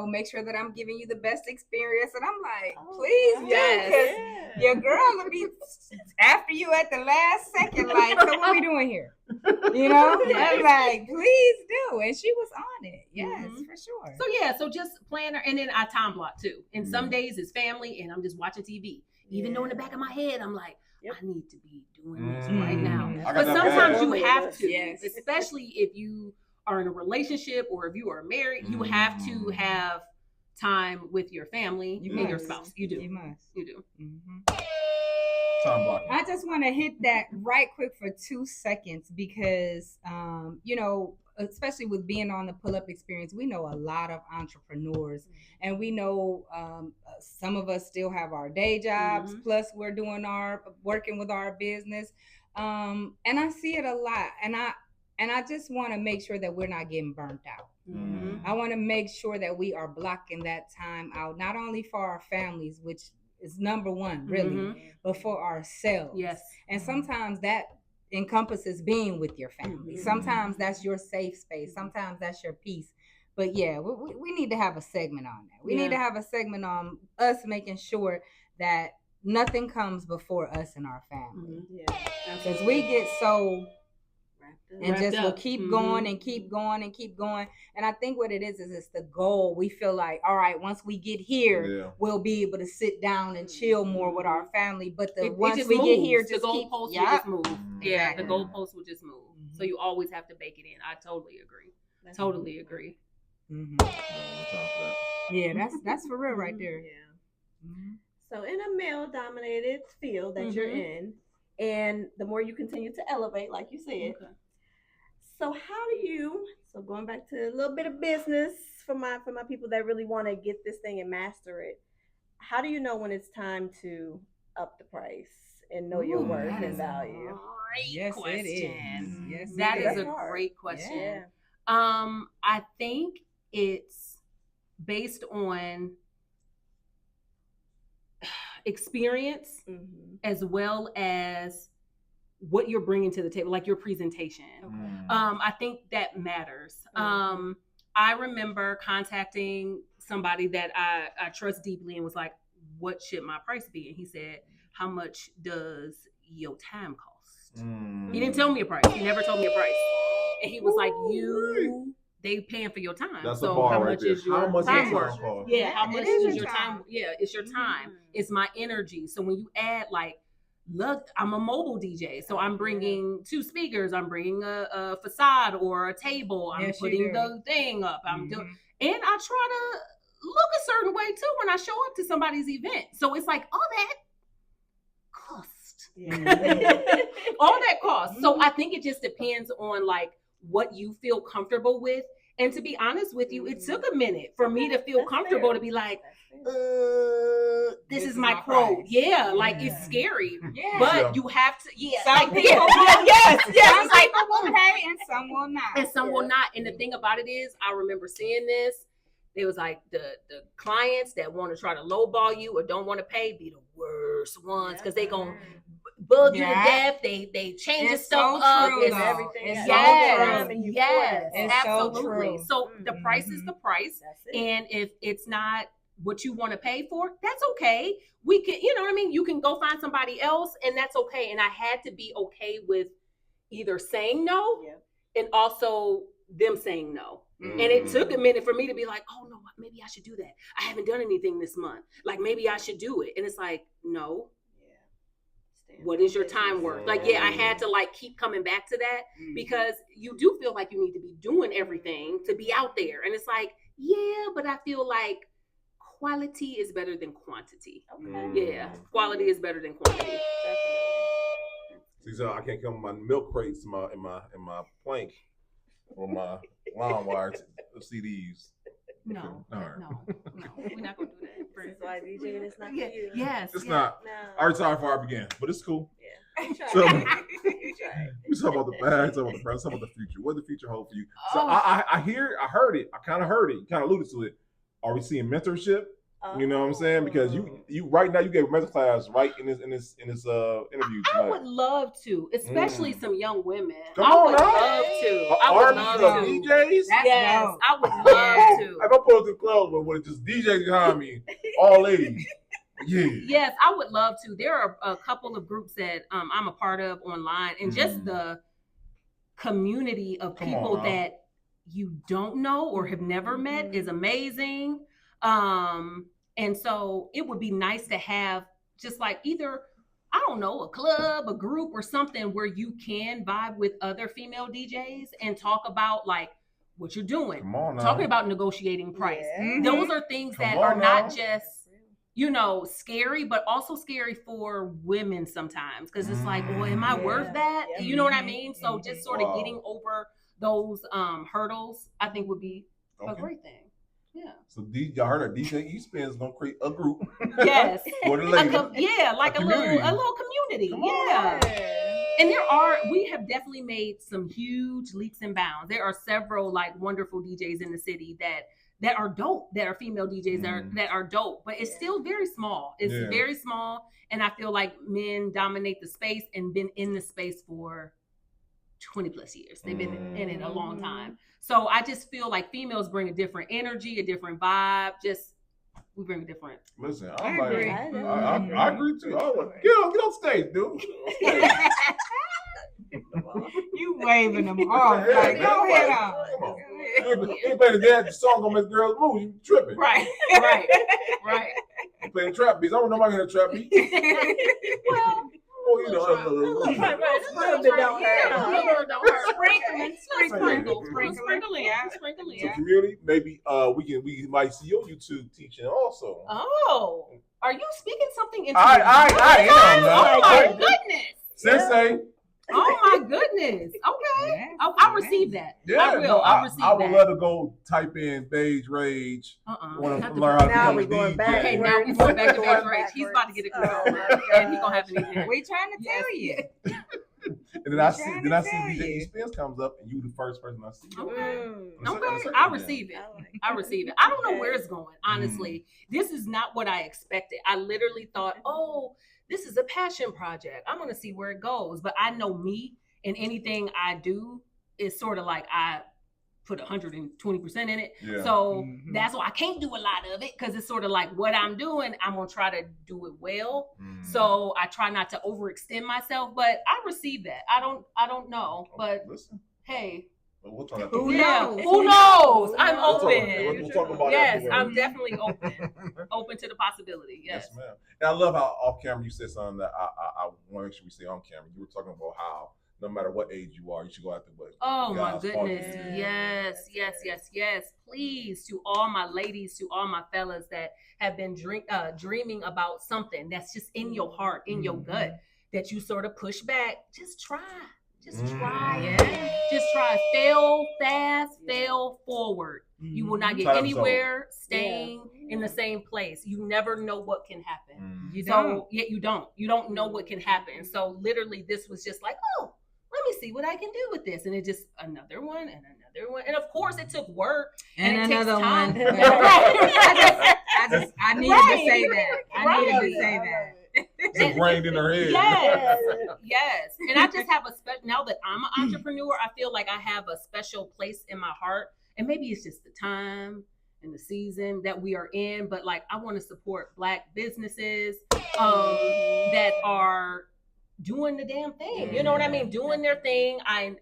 make sure that I'm giving you the best experience. And I'm like, please do, because your girl will be after you at the last second, like, so what are we doing here? I'm like, please do. And she was on it. Yes, for sure. So just plan her. And then I time block too. And some days it's family and I'm just watching TV. Even though in the back of my head, I'm like, I need to be doing this right now. But sometimes you have to, especially if you are in a relationship or if you are married, you have to have time with your family and your spouse. You do. You do. Time blocking. I just want to hit that right quick for 2 seconds because, especially with being on the pull-up experience, we know a lot of entrepreneurs, and we know some of us still have our day jobs, plus we're working with our business, and I see it a lot, and I just want to make sure that we're not getting burnt out. I want to make sure that we are blocking that time out, not only for our families, which is number one, really, but for ourselves. Yes. And sometimes that encompasses being with your family. Sometimes that's your safe space. Sometimes that's your peace. But yeah, we need to have a segment on that. We need to have a segment on us making sure that nothing comes before us and our family. Because we get so and just will keep going and keep going and keep going. And I think what it is it's the goal. We feel like, all right, once we get here, we'll be able to sit down and chill more with our family. But once we get here, the goalposts will just move. Yeah, the goalposts will just move. So you always have to bake it in. I totally agree. Totally agree. Yeah, that's for real right there. So in a male-dominated field that you're in, and the more you continue to elevate, like you said, so how do you? So going back to a little bit of business for my people that really want to get this thing and master it, how do you know when it's time to up the price and know your worth and value? Great question. It is. Yes, that is a great question. Yeah. I think it's based on experience as well as what you're bringing to the table, like your presentation. I think that matters. I remember contacting somebody that I trust deeply and was like, what should my price be? And he said, how much does your time cost? He didn't tell me a price. He never told me a price. And he was like, they paying for your time. That's so how much is your time worth? Yeah, how much is your time? Yeah, it's your time. It's my energy. So when you add look, I'm a mobile DJ, so I'm bringing 2 speakers. I'm bringing a facade or a table. I'm putting the thing up. I'm doing, and I try to look a certain way too when I show up to somebody's event. So it's like all that cost. All that cost. So I think it just depends on what you feel comfortable with. And to be honest with you, it took a minute for me to feel comfortable to be like, this is my quote. Price. Yeah, it's scary. Yeah. But you have to, Some people yes. Some people will pay and some will not. And some will not. And the thing about it is, I remember seeing this. It was like the clients that want to try to lowball you or don't want to pay be the worst ones because they going to bug you to death. They change your stuff up. True, it's everything. Yes, absolutely. So the price is the price. And if it's not what you want to pay for, that's okay. We can, you know what I mean? You can go find somebody else and that's okay. And I had to be okay with either saying no and also them saying no. And it took a minute for me to be like, oh no, maybe I should do that. I haven't done anything this month. Maybe I should do it. And it's like, no. What is your time worth? I had to keep coming back to that because you do feel like you need to be doing everything to be out there. And it's like, but I feel like quality is better than quantity. Yeah. Quality is better than quantity. See, so I can't come with my milk crates in my plank or my lawn wire CDs. No, we're not gonna do that. This is why DJing is not for you. Yes, it's not. No. I retired before I began, but it's cool. Yeah, so we talk about the past, talk about the present, talk about the future. What the future hold for you? So I heard it. I kind of heard it. You kind of alluded to it. Are we seeing mentorship? You know what I'm saying? Because you right now you gave a mentor class right in this interview tonight. I would love to, especially some young women. I would love to. I would love to. DJs? Yes, I would love to. If I pull up to the club with just DJs behind me, all ladies. Yeah. Yes, I would love to. There are a couple of groups that I'm a part of online, and just the community of people that you don't know or have never met is amazing. And so it would be nice to have just either, I don't know, a club, a group or something where you can vibe with other female DJs and talk about what you're doing. Talking about negotiating price. Yeah. Those are things that are not just, scary, but also scary for women sometimes. Cause it's am I worth that? Yeah. You know what I mean? So just sort of getting over those hurdles, I think would be a great thing. Yeah. So y'all heard that DJ Espinz is gonna create a group. Yes. For the ladies. A little community. And we have definitely made some huge leaps and bounds. There are several wonderful DJs in the city that are dope, that are female DJs that are dope, but it's still very small. It's very small. And I feel like men dominate the space and been in the space for 20 plus years. They've been in it a long time. So I just feel like females bring a different energy, a different vibe. We bring a different. Listen, I agree. I agree too. Get on stage, dude. You waving them off. Go ahead on. You play the dance song on Miss Girls Move. You tripping? Right. You playing trap beats. I don't know about hearing trap beats. Well. A little bit don't hurt. Sprinkling. So community, maybe we might see your YouTube teaching also. Oh. Are you speaking something into I am. Oh my goodness. Sensei. Oh my goodness. Okay. Yes, I'll receive that. Yeah, I will. I'll receive that. I would love to go type in beige rage. Want to learn how to become a DJ. Okay, now we're going back to beige rage. He's about to get a controller, and he's gonna have an easier. We trying to tell you. And then I see DJ Espinz comes up, and you the first person I see. Okay. I receive it. I receive it. I don't know where it's going. Honestly, this is not what I expected. I literally thought, oh, this is a passion project. I'm going to see where it goes. But I know me, and anything I do is sort of like I put 120% in it. Yeah. So that's why I can't do a lot of it, because it's sort of like what I'm doing, I'm going to try to do it well. So I try not to overextend myself, but I receive that. I don't know, but listen. Hey. We'll talk about Who knows? I'm open. We'll talk about yes, I'm definitely open. Open to the possibility. Yes, ma'am. And I love how off camera you said something that I want to make sure we say on camera. You were talking about how no matter what age you are, you should go after what. Oh my goodness. Yes. Please, to all my ladies, to all my fellas that have been dreaming about something that's just in your heart, in your gut, that you sort of push back, just try. Just try. Just try. Fail fast, fail forward. You will not get anywhere staying in the same place. You never know what can happen. You don't know what can happen. So literally this was just like, oh, let me see what I can do with this. And it just another one and another one. And of course it took work and it another takes time. I needed to say that. I needed to say that. It's ingrained in her head. Yes. And I just have now that I'm an entrepreneur, I feel like I have a special place in my heart. And maybe it's just the time and the season that we are in, but like I want to support Black businesses that are doing the damn thing. You know what I mean? Doing their thing. I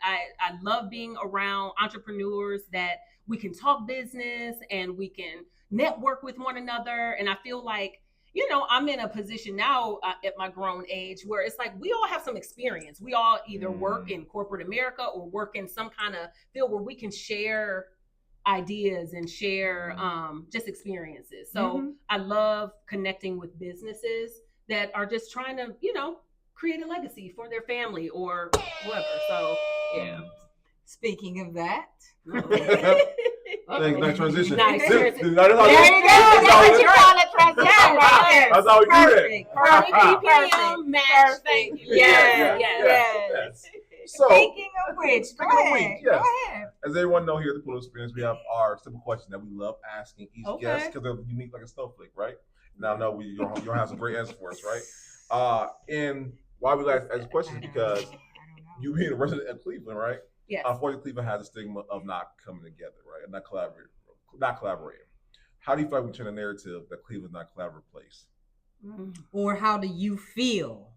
love being around entrepreneurs that we can talk business and we can network with one another. And I feel like, you know, I'm in a position now at my grown age where it's like we all have some experience. We all either work in corporate America or work in some kind of field where we can share ideas and share just experiences. So I love connecting with businesses that are just trying to, you know, create a legacy for their family or whoever. So, yeah. Speaking of that. Nice transition. Nice transition. There you go. That's what you call it, transition. That's how we do it. Perfect. PPM match. Thank you. Yes. So, speaking of which, go ahead. As everyone know here at the Pool Experience, we have our simple question that we love asking each guest because they're unique like a snowflake, right? Now I know you don't have some great answers for us, right? And why we like to ask questions because you being a resident of Cleveland, right? Yes. Unfortunately, Cleveland has a stigma of not coming together, right? And not collaborating. How do you feel like we turn the narrative that Cleveland's not a collaborative place? Or how do you feel?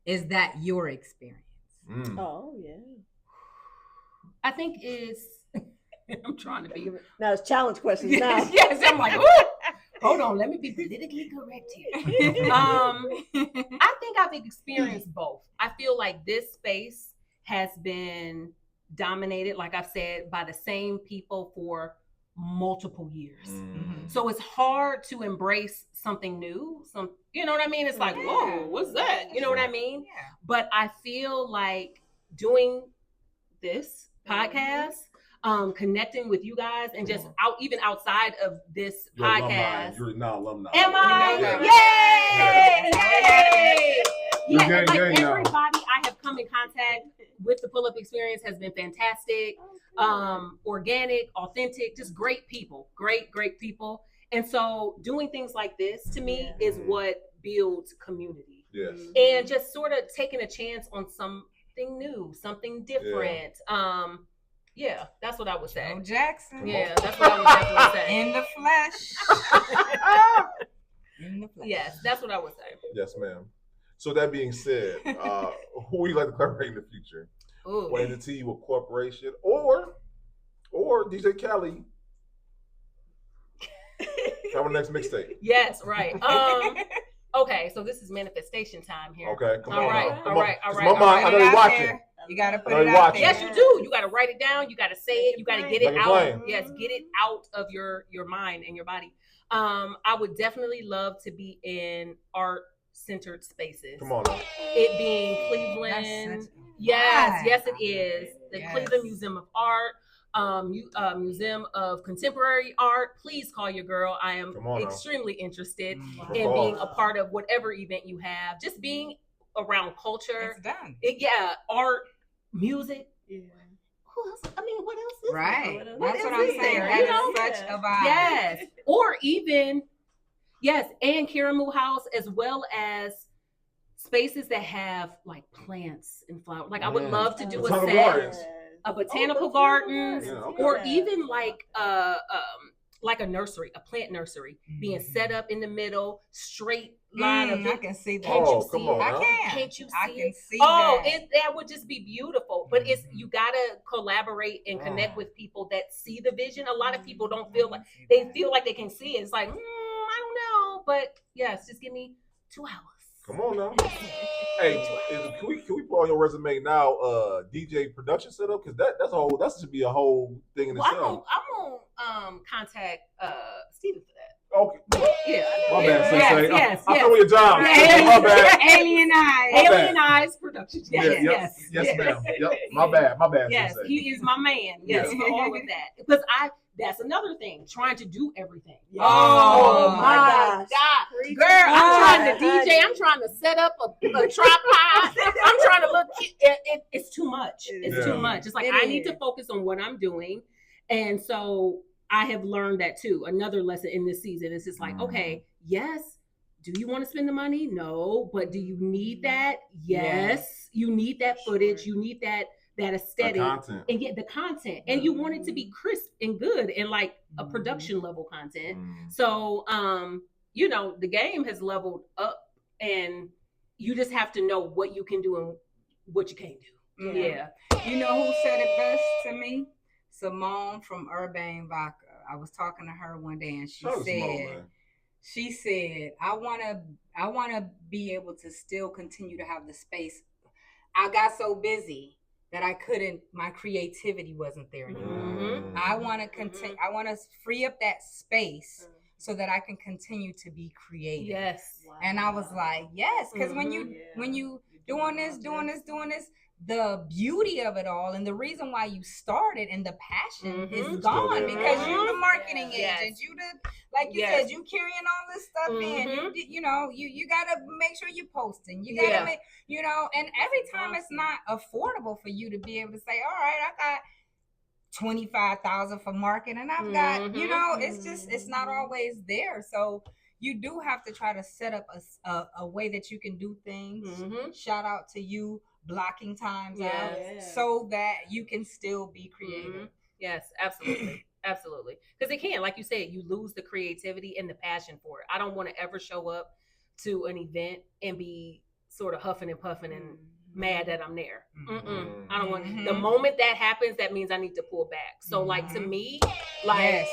Is that your experience? Oh, yeah. I think it's, I'm trying to be. Now it's challenge questions now. Yes, I'm like, hold on, let me be politically correct here. I think I've experienced both. I feel like this space has been dominated, like I've said, by the same people for multiple years. So it's hard to embrace something new. You know what I mean? It's like, whoa, what's that? You know what I mean? Yeah. But I feel like doing this podcast, connecting with you guys and just even outside of this podcast. You're now alumni. Am I? Yay! Yeah, like everybody I have come in contact with the pull-up experience has been fantastic, organic, authentic, just great people, great people. And so doing things like this to me is what builds community. Yes. And just sort of taking a chance on something new, something different. Yeah, that's what I would say. Joe Jackson. Yeah, that's what I would definitely say. In the flesh. Yes, that's what I would say. Yes, ma'am. So that being said, who would you like to collaborate in the future? What entity or corporation or DJ Khaled? Our next mixtape. Yes, right. Okay, so this is manifestation time here. Okay, come all on. Right. I know you're watching. You gotta put it out there. Yes, you do. You gotta write it down. You gotta say it. You gotta get it out. Yes, get it out of your mind and your body. I would definitely love to be in art-centered spaces. Come on. It being Cleveland. Yes, it is. The Cleveland Museum of Art, Museum of Contemporary Art. Please call your girl. I am extremely interested in being a part of whatever event you have. Just being around culture. It's done. Art, music. Yeah. Who else? I mean, what else is right? There? That's what I'm saying. That is such a vibe. Yes. Or even, and Kiramu House, as well as spaces that have like plants and flowers. Like I would love to do a botanical garden, or even like a nursery, a plant nursery, being set up in the middle, straight line of. I can see that. Can't you see it? I can. Can't you see I can see that? That would just be beautiful. But it's you gotta collaborate and connect with people that see the vision. A lot of people don't feel like they can see it. It's like I don't know, but yes, just give me 2 hours. Come on now. Hey, can we put on your resume now DJ production setup? Because that should be a whole thing in itself. I'm gonna contact Steven for that. Okay. Yeah. My bad, Sensei. Yes. I'm doing your job. Yeah. My bad. Alien Eyes Productions. Yes, ma'am. Yep. My bad. Yes, Sensei. he is my man. Yes, for all of that. Because that's another thing, trying to do everything. Yes. Oh my God. Girl, I'm trying to DJ. I'm trying to set up a tripod. I'm trying to look. It's too much. It's too much. It's like I need to focus on what I'm doing. And so I have learned that too. Another lesson in this season is just like, okay, yes. Do you want to spend the money? No. But do you need that? Yes. You need that footage. You need that aesthetic and get the content. And you want it to be crisp and good and like a production level content. So, the game has leveled up and you just have to know what you can do and what you can't do. Yeah. You know who said it best to me? Simone from Urbane Vodka. I was talking to her one day and she said, I want to be able to still continue to have the space. I got so busy that my creativity wasn't there anymore. I want to continue. I want to free up that space so that I can continue to be creative. Yes. Wow. And I was like, yes, because when you doing this, the beauty of it all and the reason why you started and the passion is gone because you're the marketing agent. You said, you carrying all this stuff in. You gotta make sure you're posting. You gotta make, and every time it's not affordable for you to be able to say, all right, I got 25,000 for marketing and I've got, it's not always there. So you do have to try to set up a way that you can do things. Shout out to you blocking times out so that you can still be creative. Yes, absolutely. Absolutely. Because it can, like you said, you lose the creativity and the passion for it. I don't want to ever show up to an event and be sort of huffing and puffing and mad that I'm there. I don't want the moment that happens, that means I need to pull back. So like to me, like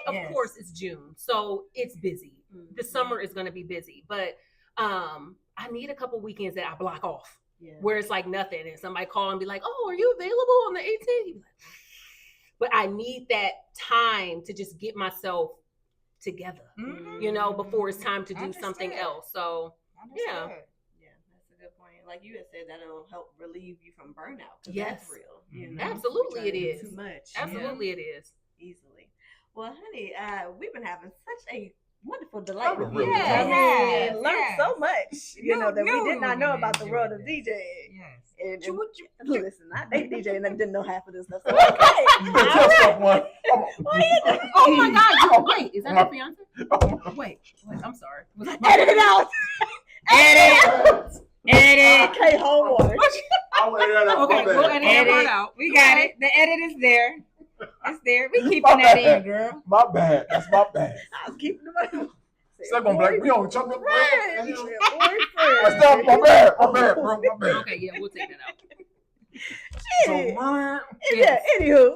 of course it's June. So it's busy. The summer is going to be busy, but I need a couple weekends that I block off. Where it's like nothing and somebody call and be like, oh, are you available on the 18th? But I need that time to just get myself together, before it's time to do something else. So, yeah, that's a good point. Like you had said, that'll help relieve you from burnout. Yes. That's real. Absolutely it is. Too much. Absolutely it is. Easily. Well, honey, we've been having such a wonderful delight with you. Learned so much, that we did not know about the world of DJ. Yes. And listen, I date DJ and I didn't know half of this stuff. So okay. Oh my God! Wait, is that your fiance? Wait, I'm sorry. Edit it out. Edit. Okay, hold on. Okay, we'll edit that part out. We got it. The edit is there. It's there. We keeping that in, girl. My bad. That's my bad. I was keeping the money. Second black, we on chocolate. Right. My bad, bro. My bad. Okay, yeah, we'll take that out. Anywho,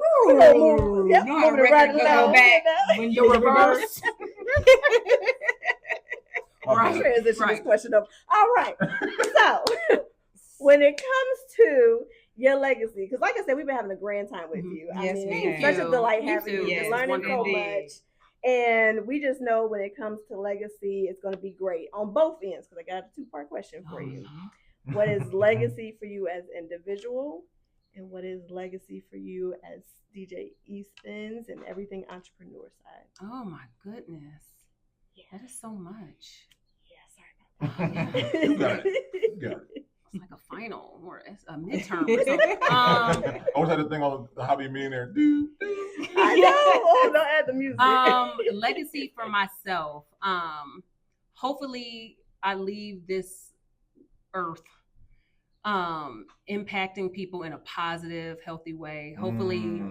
moving right along. When you reverse. Right. Transition this question up. All right. So, when it comes to your legacy, because like I said, we've been having a grand time with you. Yes, it's such a delight having you. You're learning so much. And we just know when it comes to legacy, it's going to be great on both ends, because I got a 2-part question for you. What is legacy for you as individual? And what is legacy for you as DJ Espinz and everything entrepreneur side? Oh my goodness. Yeah. That is so much. Yeah, sorry about that. You got it. It's like a final or a midterm or something. I always had to think on the Hobby Millionaire. I know. Oh, don't add the music. Legacy for myself. Hopefully I leave this earth impacting people in a positive, healthy way. Hopefully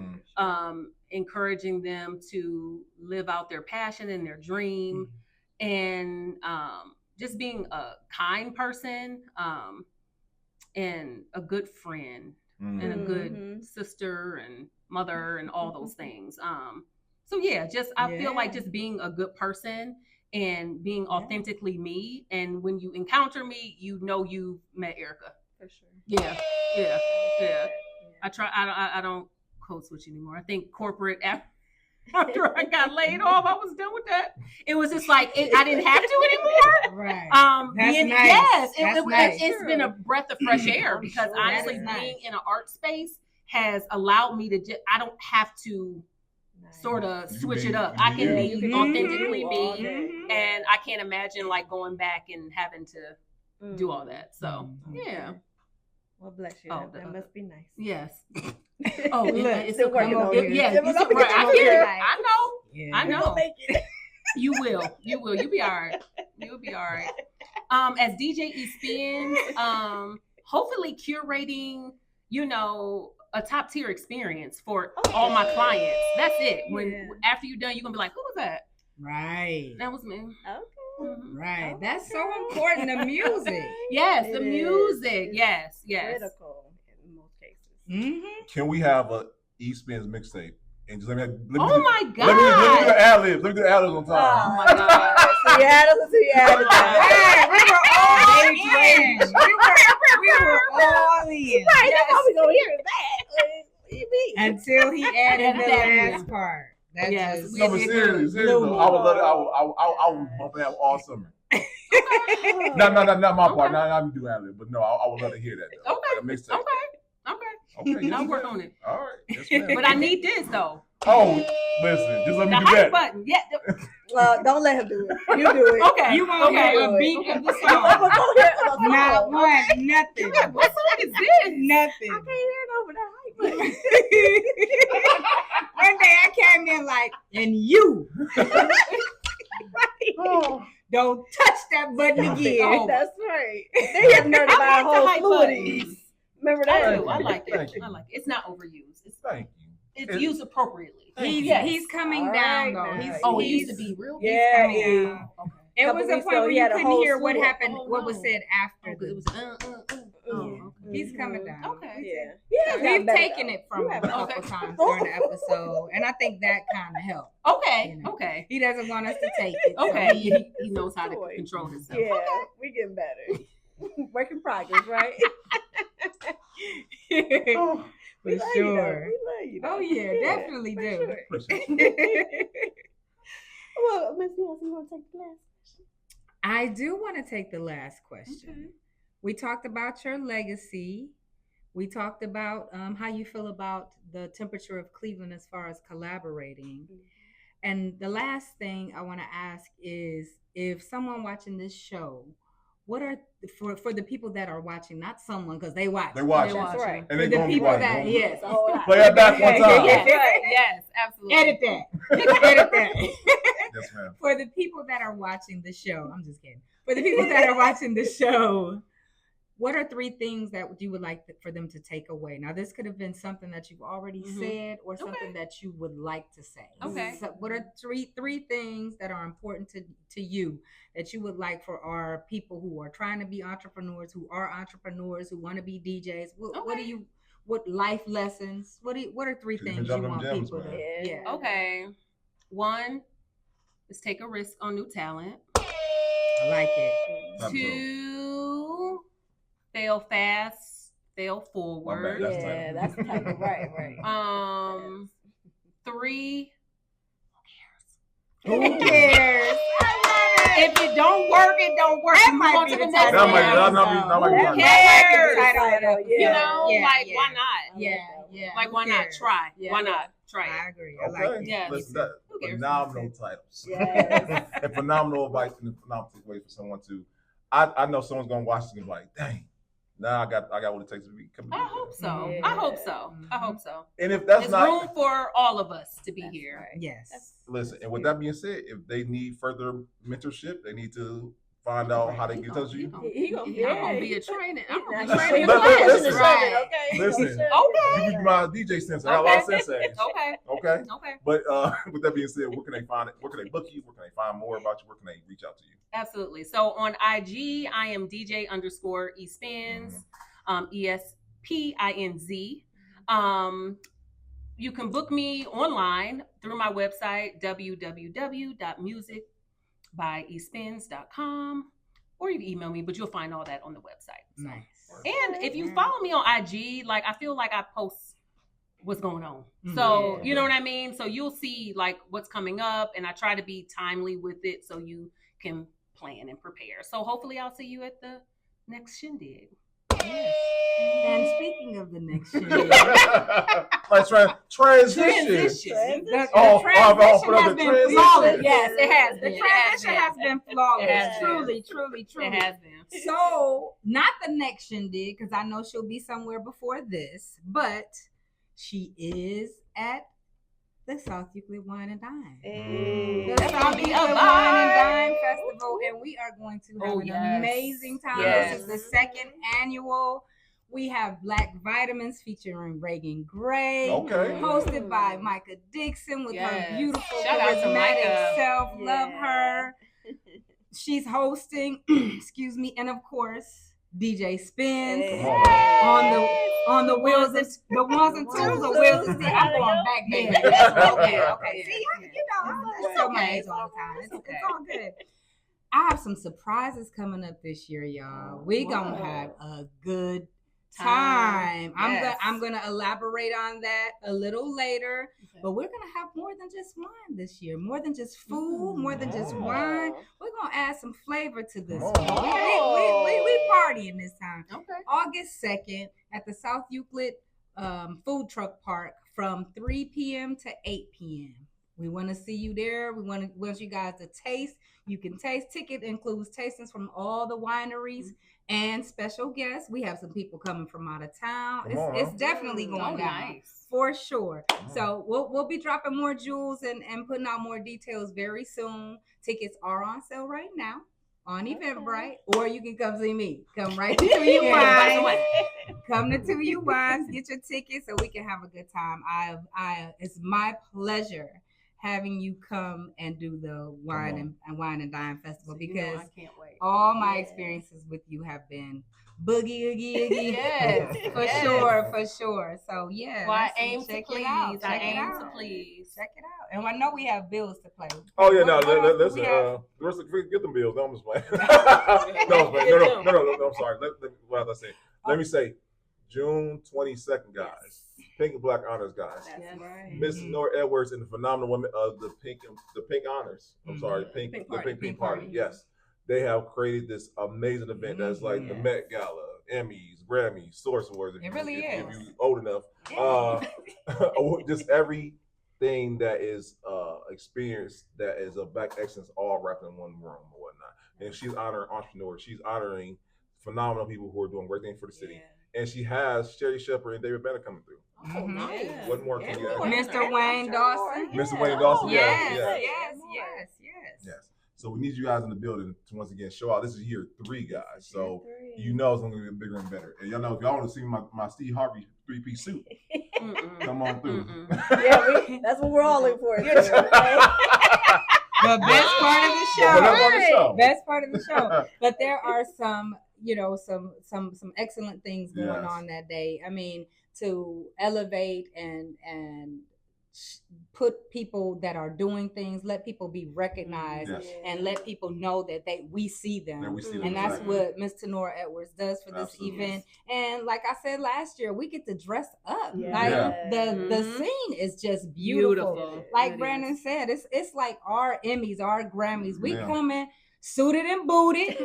encouraging them to live out their passion and their dream, and just being a kind person, and a good friend, and a good sister and mother and all those things. So yeah, I feel like just being a good person and being authentically me. And when you encounter me, you know you met Erica. For sure. Yeah. I don't code switch anymore. I think corporate after I got laid off, I was done with that. It was just like I didn't have to anymore. Right. That's nice. Yes, nice. It's been a breath of fresh air, because honestly, being in an art space has allowed me to I don't have to sort of switch it up. I can be authentically me, and I can't imagine like going back and having to do all that. So yeah. Well, bless you. That must be nice. Yes. Oh, it's still working on it. Yeah, Still working right. on I hear it. it. I know. Yeah. I know. Make it. You will. You'll be all right. You'll be all right. As DJ Espinz, hopefully curating, a top tier experience for all my clients. That's it. When after you're done, you're gonna be like, who was that? Right. That was me. Okay. Mm-hmm. Right. That's so important. The music. Yes, It the is. music. It's Yes. critical in most cases. Mm-hmm. Can we have a Espinz mixtape? And just let me Oh my God. Let me do the ad-libs. Let me do the ad-libs on time. Oh my God. So you had it. Right. We were all in. We were all in. Right. That's all we gonna hear is that. What do you mean? Until he added the Exactly. last part. That's Yes. just No, but seriously, though, I would love it. I would bump that all summer. Not my part. Not I'm do ad-lib, but no, I would love to hear that though. Okay. Like a mixtape. Okay. Yes, I'll work ma'am. on it. All right. Yes, ma'am. But I need this though. Oh, listen, just let me The do hype that. button. Yeah. Well, don't let him do it. You do it. Okay. You gonna hear a beat of the song. Not one, nothing. What song is this? Nothing. I can't hear it over that hype. One day I came in like, and you don't touch that button again. Oh. That's right. They have nerd about a whole slew of these. Remember I that? do. I like it. Thank you. I like it. It's not overused. Thank you. It's used appropriately. He's coming All down right, though. now. Oh, it He's used to be real. Yeah, coming yeah. down. Okay. It Couple was a weeks point ago, where he you had a couldn't whole hear what slew of- happened, Oh, what was no. said after. Because it was. Yeah. Oh, He's coming down. Okay. Yeah. We've taken it from You him have a it. couple Okay. times during the episode, and I think that kind of helped. Okay. You know. Okay. He doesn't want us to take it. so Okay. he- He knows how to Toy. control himself. Yeah, we getting better. Work in progress, right? For We love you, though. sure. We love you. though. Oh yeah, definitely for do. sure. Appreciate it. Well, Miss Beyonce, you want to take the last question? I do want to take the last question. Okay. We talked about your legacy. We talked about how you feel about the temperature of Cleveland as far as collaborating. And the last thing I want to ask is, if someone watching this show, what are for the people that are watching, not someone, because they watch. They watch. That's right. And For they the gonna be people watching. that, yes. It's a whole lot. Play that back one time. Yes, absolutely. Edit that. Edit that. Yes, ma'am. For the people that are watching the show, I'm just kidding. For the people that are watching the show, what are 3 things that you would like for them to take away? Now, this could have been something that you've already said, or something that you would like to say. Okay. So what are three things that are important to you that you would like for our people who are trying to be entrepreneurs, who are entrepreneurs, who want to be DJs? What life lessons? What are 3 She's been things you dropping want them gems, people to? man. Yeah. Okay. 1 is take a risk on new talent. I like it. Absolutely. 2, fail fast, fail forward. My bad. Yeah, that's the type of right. 3, Who cares? If it don't work, it don't work. That might be the title. That might be. You know, like why not? Yeah. Like why not try? Why not try? I agree. I Okay. like it. Yeah. Listen, that phenomenal titles. Yes. And phenomenal advice and phenomenal way for someone to. I know someone's gonna watch this and be like, dang. Now I got what it takes to be. I hope so. Yeah. I hope so. I hope so. And if that's There's not room for all of us to be here. Right. Yes. listen, and with that being said, if they need further mentorship, they need to find out how they get in touch with you. I'm gonna be a training. I'm gonna be He's training But listen, classes. okay. Listen. Okay. You be my DJ sensei. I got a lot of senseis. Okay. Okay. Okay. But with that being said, where can they find it? Where can they book you? Where can they find more about you? Where can they reach out to you? Absolutely. So on IG, I am DJ_Espinz, ESPINZ. You can book me online through my website, www.musicbyespinz.com, or you can email me, but you'll find all that on the website. Nice. And if you follow me on IG, like I feel like I post what's going on. So you know what I mean? So you'll see like what's coming up, and I try to be timely with it so you can plan and prepare. So hopefully I'll see you at the next shindig. Yes. And speaking of the next year, Like transition. the Oh, transition has been transition. flawless. Yes, it has The been. transition has been flawless. It has been. Truly. It has been. So, not the next shindig, because I know she'll be somewhere before this, but she is at the South Euclid Wine and Dine. The South Euclid Wine and Dine Festival, and we are going to have an amazing time. Yes. This is the second annual. We have Black Vitamins featuring Reagan Gray, hosted by Micah Dixon with her beautiful, charismatic self. Love her. She's hosting, excuse me, and of course, DJ Espinz on the wheels of the ones and twos of wheels. See, I'm going back, baby. Okay. See, that's so much all the time. It's all good. I have some surprises coming up this year, y'all. We gonna have a good time. I'm gonna elaborate on that a little later, but we're gonna have more than just wine this year, more than just food, more than just wine. We're gonna add some flavor to this. We partying this time. August 2nd at the South Euclid Food Truck Park from 3 p.m. to 8 p.m. We want to see you there. We want you guys to taste. You can taste. Ticket includes tastings from all the wineries and special guests. We have some people coming from out of town. It's definitely going down for sure. So we'll be dropping more jewels and putting out more details very soon. Tickets are on sale right now on Eventbrite, or you can come see me. Come right to you Wines. Come to 2U Wines. Get your tickets so we can have a good time. It's my pleasure having you come and do the Wine and Dine Festival, because I can't wait. All my experiences with you have been boogie oogie. Yes, for sure. So yeah, well, I aim to please. Check it out. And I know we have bills to play. Oh yeah, listen. Get them bills. No, I'm just playing. No. I'm sorry. What was I saying? Let me say, June 22nd, guys. Pink and Black Honors, guys. That's right. Mrs. Nora Edwards and the phenomenal women of the Pink Honors. I'm sorry, the Pink Party. Yes, they have created this amazing event that's like the Met Gala, Emmys, Grammys, Source Awards. If you're old enough, just everything that is experienced that is a Black excellence all wrapped in one room or whatnot. And she's honoring entrepreneurs. She's honoring phenomenal people who are doing great things for the city. And she has Sherry Shepherd and David Banner coming through. Oh, nice. What more can you add? Mr. Wayne Dawson. Mr. Wayne Dawson, yes. So we need you guys in the building to once again show out. This is year 3, guys. So you know it's going to get bigger and better. And y'all know, if y'all want to see my Steve Harvey 3-piece suit, come on through. That's what we're all looking for. The best part of the show. Best part of the show. But there are some excellent things going on that day. I mean, to elevate and put people that are doing things, let people be recognized, and let people know that we see them. And that's what Miss Tenora Edwards does for this event. And like I said last year, we get to dress up. Like the scene is just beautiful. Like Brandon said, it's like our Emmys, our Grammys. We coming suited and booted.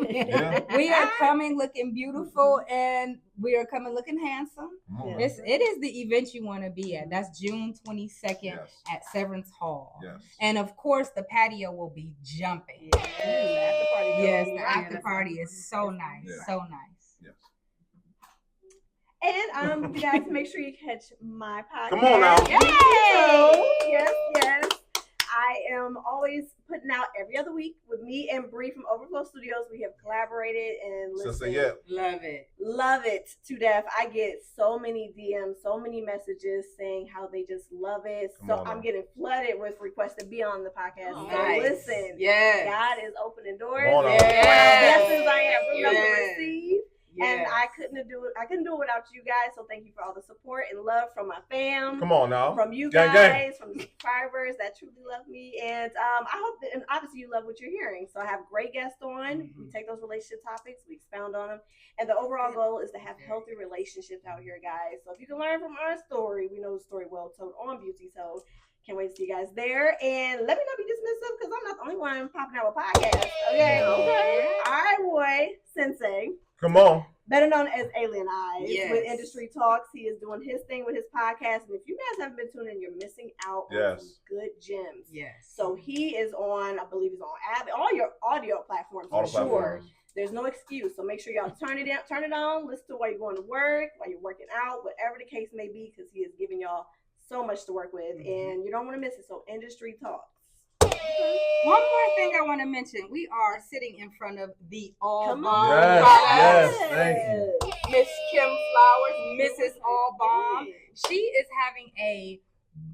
We are coming looking beautiful, and we are coming looking handsome. It is the event you want to be at. That's June 22nd at Severance Hall. And of course, the patio will be jumping. The after party is so nice. So nice. And you guys make sure you catch my podcast. Come on now. Yes. I am always putting out every other week with me and Bree from Overflow Studios. We have collaborated and listened. Love it to death. I get so many DMs, so many messages saying how they just love it. I'm getting flooded with requests to be on the podcast. Listen, God is opening doors. Blessings I have room to receive. And I couldn't do it without you guys. So thank you for all the support and love from my fam. Come on now. From you guys, from the subscribers that truly love me. And I hope that, and obviously you love what you're hearing. So I have great guests on. We take those relationship topics, we expound on them. And the overall goal is to have healthy relationships out here, guys. So if you can learn from our story, we know the story well told on Beauty Told. Can't wait to see you guys there. And let me not be dismissive because I'm not the only one popping out with podcasts. Okay. All right, boy, Sensei. Come on. Better known as Alien Eyes with Industry Talks. He is doing his thing with his podcast. And if you guys haven't been tuning in, you're missing out on some good gems. So he is on, I believe he's on all your audio platforms for sure. There's no excuse. So make sure y'all turn it on, listen to while you're going to work, while you're working out, whatever the case may be, because he is giving y'all so much to work with. And you don't want to miss it. So Industry Talks. One more thing I want to mention. We are sitting in front of the All Bomb. Thank you. Miss Kim Flowers, Mrs. All Bomb. She is having a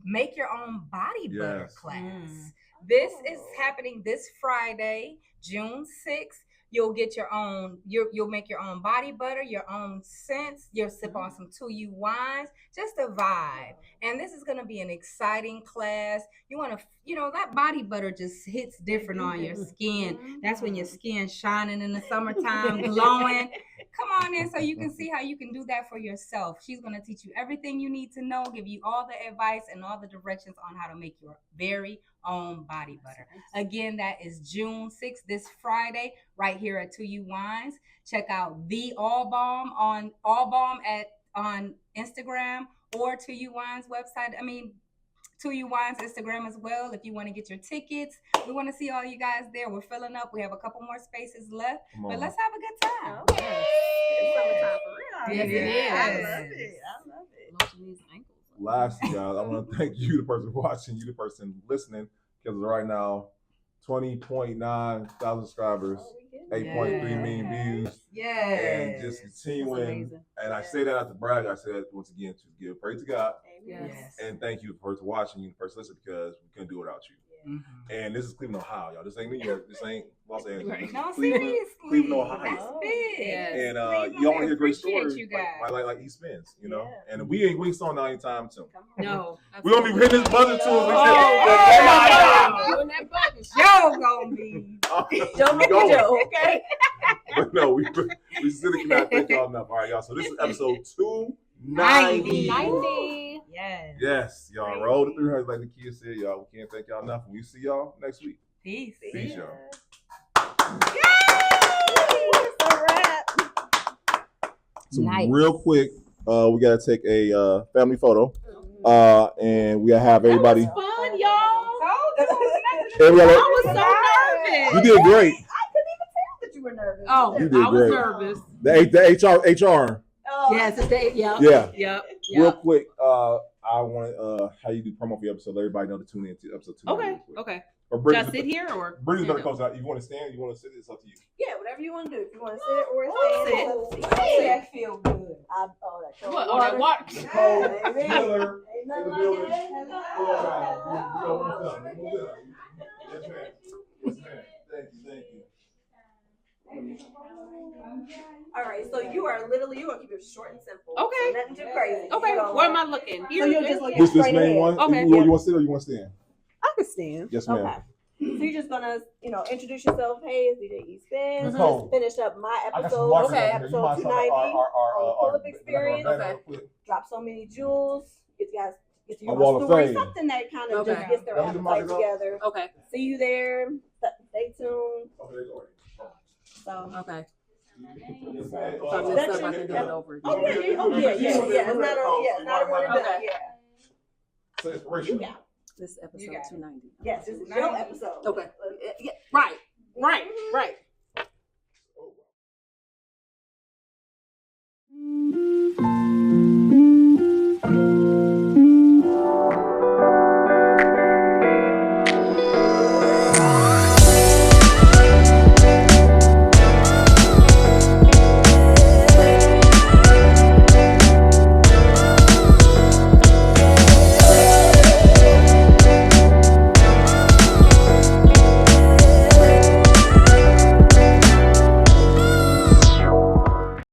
make your own body butter class. This is happening this Friday, June 6th. You'll get your own, you'll make your own body butter, your own scents. You'll sip on some 2U wines, just a vibe. And this is going to be an exciting class. You want to, that body butter just hits different on your skin. That's when your skin's shining in the summertime, glowing. Come on in so you can see how you can do that for yourself. She's going to teach you everything you need to know, give you all the advice and all the directions on how to make your very own body butter. Again, that is June 6th, this Friday, right here at 2U Wines. Check out the All Bomb on Instagram or 2U Wines website. 2U Wines Instagram as well. If you want to get your tickets, we want to see all you guys there. We're filling up. We have a couple more spaces left, but let's have a good time. It's summertime for real. Yes, it is. I love it. Lastly, guys, I want to thank you, the person watching, you, the person listening, because right now, 20.9 thousand subscribers, 8.3 million views. And just continuing. And I say that not to brag. I say that once again to give praise to God. And thank you, the person watching, you, the person listening, because we couldn't do it without you. And this is Cleveland, Ohio, y'all. This ain't New York. This ain't Los Angeles. This is Cleveland, Ohio. That's big. And y'all want to hear great stories like Espinz, And we ain't slowing down anytime soon. No. We're going to be hitting this buzzer too. Doing that button. Joe gonna be. Joe, okay? But no, we really cannot thank y'all enough. All right, y'all. So this is episode 290. Yes, y'all. Roll the 300 like the kids said, y'all. We can't thank y'all enough. And we see y'all next week. Peace, y'all. So real quick, we gotta take a family photo, and we gotta have everybody. That was fun, y'all. I was so nervous. You did great. I couldn't even tell that you were nervous. Oh, you did I was great. nervous. The HR. Yes, it's the Yep. Real quick, I want how you do promo for your episode. Let everybody know to tune in to episode 2. Okay. Or Should I sit here or? Brittany's gonna close out. You want to stand? You want to sit? It's up to you. Yeah, whatever you want to do. If you want to sit or stand, That feel good. That water. Nicole Miller in the building. Thank you. All right, so you are literally, you're going to keep it short and simple. Okay. So nothing too crazy. Okay. Where am I looking? Here. So you're just looking This straight main ahead. one? Okay. You want to sit or you want to stand? I can stand. Yes, ma'am. Okay. So you're just gonna, introduce yourself. Hey, it's DJ Espinz. Nicole. Just finished up my I got some episode. markers Okay. over here. You Episode mind signing 290. Pull-up experience. Okay. Drop so many jewels. If you guys get to A your wall of story, fame. something that kind of Okay. just gets their Let me do appetite markers up. together. Okay. See you there. Stay tuned. So. Okay. Yes, So I'm ma'am. just about to do it over again. Oh yeah. It's not a one and done. Yeah. So inspiration. Yeah. This episode You got it. 290. Yes, this is your episode. Okay. Yeah. Right.